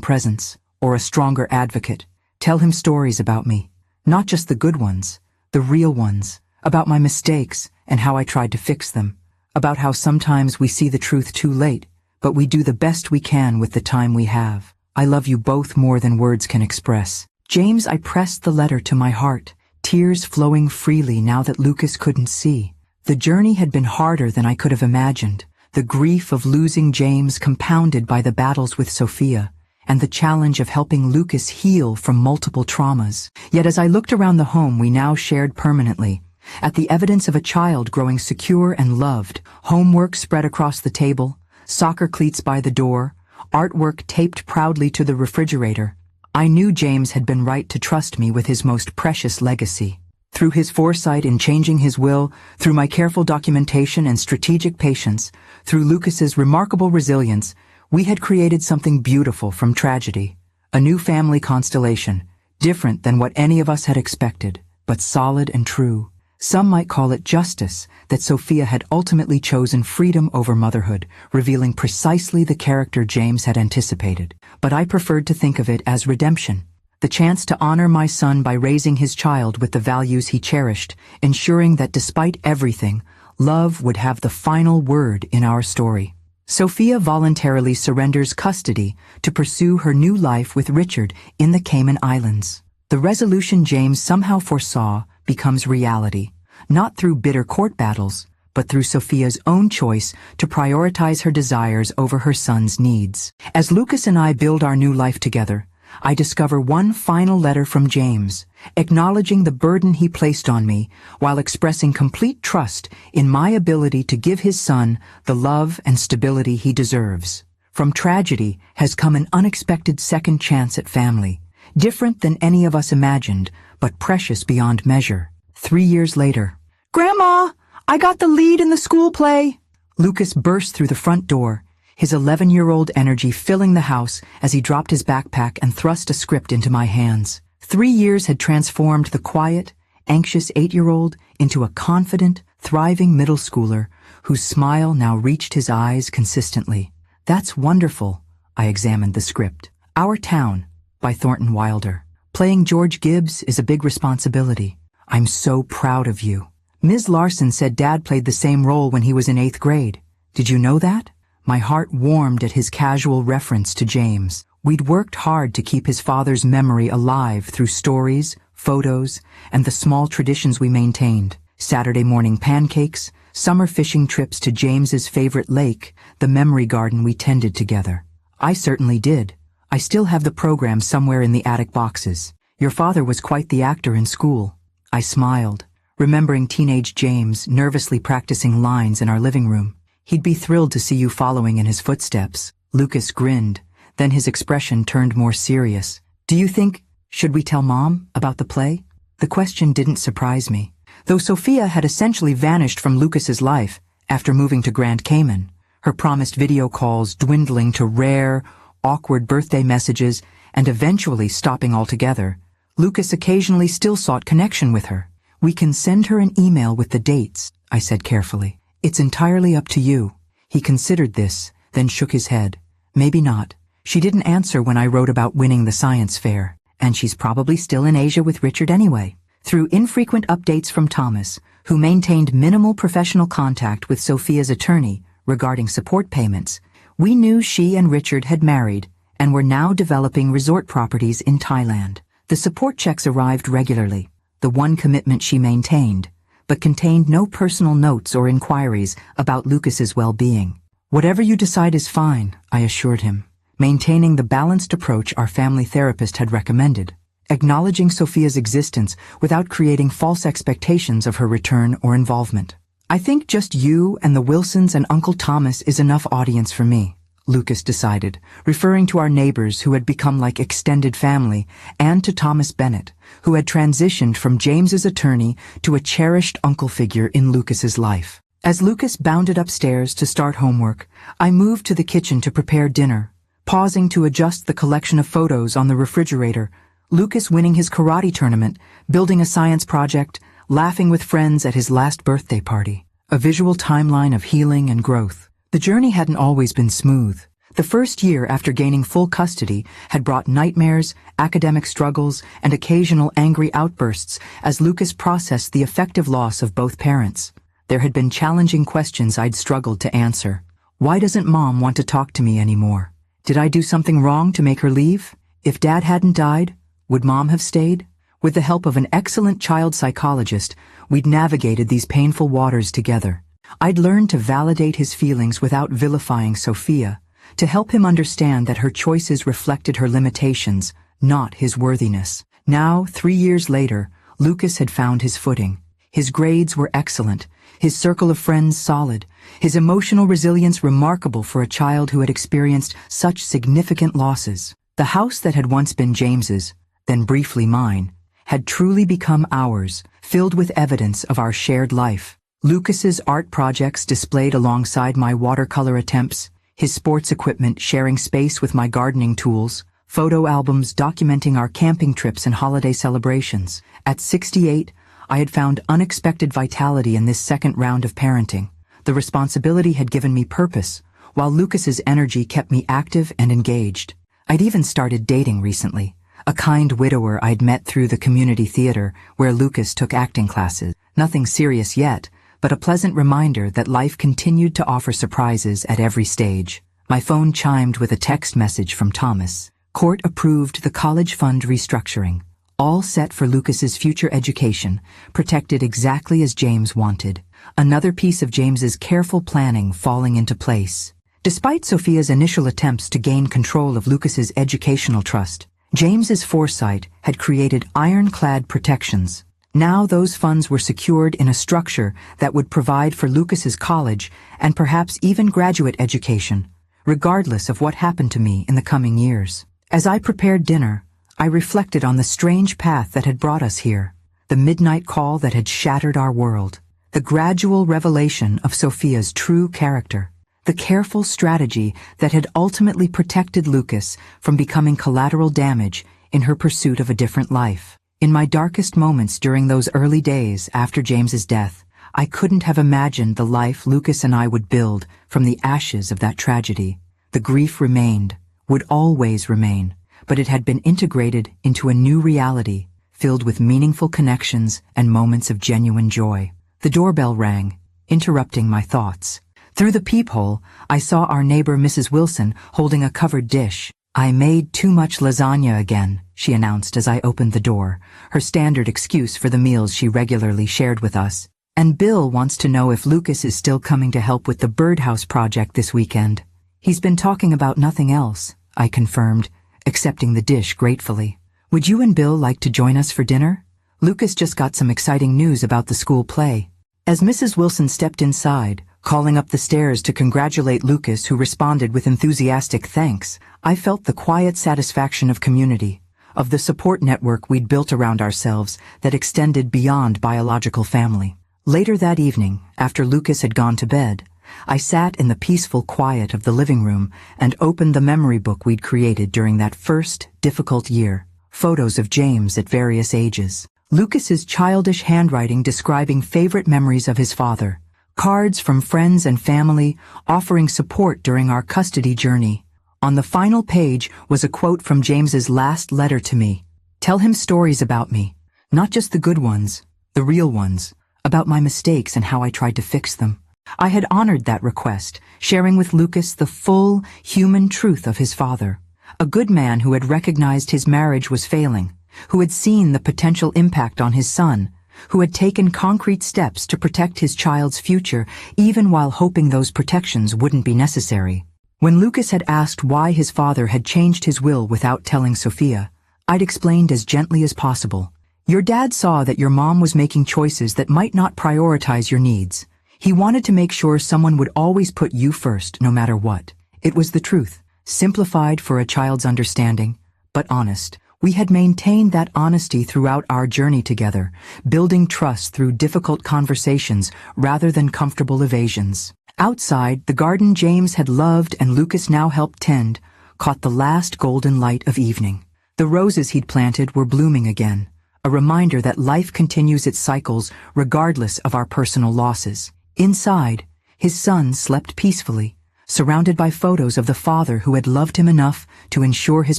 presence, or a stronger advocate. Tell him stories about me, not just the good ones, the real ones, about my mistakes and how I tried to fix them, about how sometimes we see the truth too late, but we do the best we can with the time we have. I love you both more than words can express. James, I pressed the letter to my heart, tears flowing freely now that Lucas couldn't see. The journey had been harder than I could have imagined. The grief of losing James compounded by the battles with Sophia, and the challenge of helping Lucas heal from multiple traumas. Yet as I looked around the home we now shared permanently, at the evidence of a child growing secure and loved, homework spread across the table, soccer cleats by the door, artwork taped proudly to the refrigerator, I knew James had been right to trust me with his most precious legacy. Through his foresight in changing his will, through my careful documentation and strategic patience, through Lucas's remarkable resilience, we had created something beautiful from tragedy. A new family constellation, different than what any of us had expected, but solid and true. Some might call it justice, that Sophia had ultimately chosen freedom over motherhood, revealing precisely the character James had anticipated. But I preferred to think of it as redemption. The chance to honor my son by raising his child with the values he cherished, ensuring that despite everything, love would have the final word in our story. Sophia voluntarily surrenders custody to pursue her new life with Richard in the Cayman Islands. The resolution James somehow foresaw becomes reality, not through bitter court battles, but through Sophia's own choice to prioritize her desires over her son's needs. As Lucas and I build our new life together, I discover one final letter from James, acknowledging the burden he placed on me while expressing complete trust in my ability to give his son the love and stability he deserves. From tragedy has come an unexpected second chance at family, different than any of us imagined, but precious beyond measure. 3 years later, "Grandma, I got the lead in the school play!" Lucas burst through the front door, his 11-year-old energy filling the house as he dropped his backpack and thrust a script into my hands. 3 years had transformed the quiet, anxious 8-year-old into a confident, thriving middle schooler whose smile now reached his eyes consistently. "That's wonderful," I examined the script. "Our Town," by Thornton Wilder. "Playing George Gibbs is a big responsibility. I'm so proud of you. Ms. Larson said Dad played the same role when he was in 8th grade. Did you know that?" My heart warmed at his casual reference to James. We'd worked hard to keep his father's memory alive through stories, photos, and the small traditions we maintained. Saturday morning pancakes, summer fishing trips to James's favorite lake, the memory garden we tended together. I certainly did. I still have the program somewhere in the attic boxes. Your father was quite the actor in school. I smiled, remembering teenage James nervously practicing lines in our living room. He'd be thrilled to see you following in his footsteps. Lucas grinned, then his expression turned more serious. "Do you think, should we tell Mom about the play?" The question didn't surprise me. Though Sophia had essentially vanished from Lucas's life after moving to Grand Cayman, her promised video calls dwindling to rare, awkward birthday messages and eventually stopping altogether, Lucas occasionally still sought connection with her. "We can send her an email with the dates," I said carefully. "It's entirely up to you." He considered this, then shook his head. "Maybe not. She didn't answer when I wrote about winning the science fair, and she's probably still in Asia with Richard anyway." Through infrequent updates from Thomas, who maintained minimal professional contact with Sophia's attorney regarding support payments, we knew she and Richard had married and were now developing resort properties in Thailand. The support checks arrived regularly, the one commitment she maintained, but contained no personal notes or inquiries about Lucas's well-being. "Whatever you decide is fine," I assured him, maintaining the balanced approach our family therapist had recommended, acknowledging Sophia's existence without creating false expectations of her return or involvement. "I think just you and the Wilsons and Uncle Thomas is enough audience for me. Lucas decided, referring to our neighbors who had become like extended family, and to Thomas Bennett, who had transitioned from James's attorney to a cherished uncle figure in Lucas's life. As Lucas bounded upstairs to start homework, I moved to the kitchen to prepare dinner, pausing to adjust the collection of photos on the refrigerator, Lucas winning his karate tournament, building a science project, laughing with friends at his last birthday party. A visual timeline of healing and growth. The journey hadn't always been smooth. The first year after gaining full custody had brought nightmares, academic struggles, and occasional angry outbursts as Lucas processed the effective loss of both parents. There had been challenging questions I'd struggled to answer. Why doesn't Mom want to talk to me anymore? Did I do something wrong to make her leave? If Dad hadn't died, would Mom have stayed? With the help of an excellent child psychologist, we'd navigated these painful waters together. I'd learned to validate his feelings without vilifying Sophia, to help him understand that her choices reflected her limitations, not his worthiness. Now, 3 years later, Lucas had found his footing. His grades were excellent, his circle of friends solid, his emotional resilience remarkable for a child who had experienced such significant losses. The house that had once been James's, then briefly mine, had truly become ours, filled with evidence of our shared life. Lucas's art projects displayed alongside my watercolor attempts, his sports equipment sharing space with my gardening tools, photo albums documenting our camping trips and holiday celebrations. At 68, I had found unexpected vitality in this second round of parenting. The responsibility had given me purpose, while Lucas's energy kept me active and engaged. I'd even started dating recently, a kind widower I'd met through the community theater where Lucas took acting classes. Nothing serious yet, but a pleasant reminder that life continued to offer surprises at every stage. My phone chimed with a text message from Thomas. Court approved the college fund restructuring, all set for Lucas's future education, protected exactly as James wanted. Another piece of James's careful planning falling into place. Despite Sophia's initial attempts to gain control of Lucas's educational trust, James's foresight had created ironclad protections. Now those funds were secured in a structure that would provide for Lucas's college and perhaps even graduate education, regardless of what happened to me in the coming years. As I prepared dinner, I reflected on the strange path that had brought us here, the midnight call that had shattered our world, the gradual revelation of Sophia's true character, the careful strategy that had ultimately protected Lucas from becoming collateral damage in her pursuit of a different life. In my darkest moments during those early days after James's death, I couldn't have imagined the life Lucas and I would build from the ashes of that tragedy. The grief remained, would always remain, but it had been integrated into a new reality, filled with meaningful connections and moments of genuine joy. The doorbell rang, interrupting my thoughts. Through the peephole, I saw our neighbor Mrs. Wilson holding a covered dish. "I made too much lasagna again," she announced as I opened the door, her standard excuse for the meals she regularly shared with us. "And Bill wants to know if Lucas is still coming to help with the birdhouse project this weekend." "He's been talking about nothing else," I confirmed, accepting the dish gratefully. "Would you and Bill like to join us for dinner? Lucas just got some exciting news about the school play." As Mrs. Wilson stepped inside, calling up the stairs to congratulate Lucas, who responded with enthusiastic thanks, I felt the quiet satisfaction of community, of the support network we'd built around ourselves that extended beyond biological family. Later that evening, after Lucas had gone to bed, I sat in the peaceful quiet of the living room and opened the memory book we'd created during that first difficult year. Photos of James at various ages. Lucas's childish handwriting describing favorite memories of his father. Cards from friends and family offering support during our custody journey. On the final page was a quote from James's last letter to me. "Tell him stories about me, not just the good ones, the real ones, about my mistakes and how I tried to fix them." I had honored that request, sharing with Lucas the full, human truth of his father. A good man who had recognized his marriage was failing, who had seen the potential impact on his son, who had taken concrete steps to protect his child's future even while hoping those protections wouldn't be necessary. When Lucas had asked why his father had changed his will without telling Sophia, I'd explained as gently as possible. "Your dad saw that your mom was making choices that might not prioritize your needs. He wanted to make sure someone would always put you first, no matter what. It was the truth, simplified for a child's understanding, but honest. We had maintained that honesty throughout our journey together, building trust through difficult conversations rather than comfortable evasions. Outside, the garden James had loved and Lucas now helped tend caught the last golden light of evening. The roses he'd planted were blooming again, a reminder that life continues its cycles regardless of our personal losses. Inside, his son slept peacefully, surrounded by photos of the father who had loved him enough to ensure his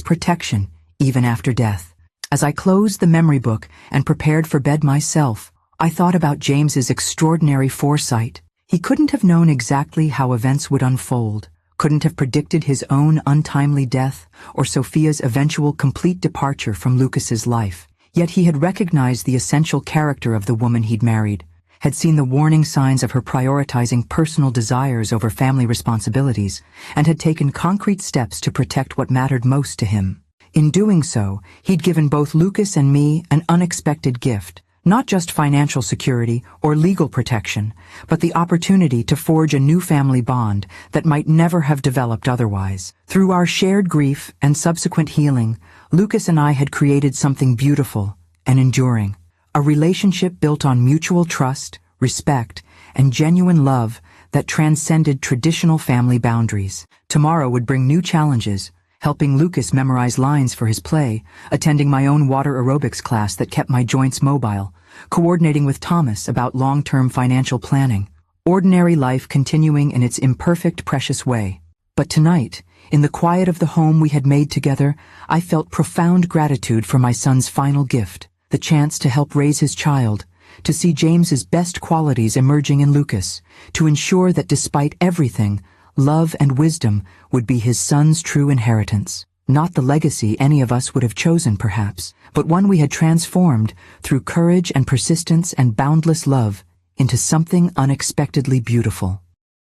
protection even after death. As I closed the memory book and prepared for bed myself, I thought about James's extraordinary foresight. He couldn't have known exactly how events would unfold, couldn't have predicted his own untimely death or Sophia's eventual complete departure from Lucas's life. Yet he had recognized the essential character of the woman he'd married, had seen the warning signs of her prioritizing personal desires over family responsibilities, and had taken concrete steps to protect what mattered most to him. In doing so, he'd given both Lucas and me an unexpected gift, not just financial security or legal protection, but the opportunity to forge a new family bond that might never have developed otherwise. Through our shared grief and subsequent healing, Lucas and I had created something beautiful and enduring, a relationship built on mutual trust, respect, and genuine love that transcended traditional family boundaries. Tomorrow would bring new challenges, helping Lucas memorize lines for his play, attending my own water aerobics class that kept my joints mobile, coordinating with Thomas about long-term financial planning. Ordinary life continuing in its imperfect, precious way. But tonight, in the quiet of the home we had made together, I felt profound gratitude for my son's final gift, the chance to help raise his child, to see James's best qualities emerging in Lucas, to ensure that despite everything, love and wisdom would be his son's true inheritance. Not the legacy any of us would have chosen, perhaps, but one we had transformed through courage and persistence and boundless love into something unexpectedly beautiful.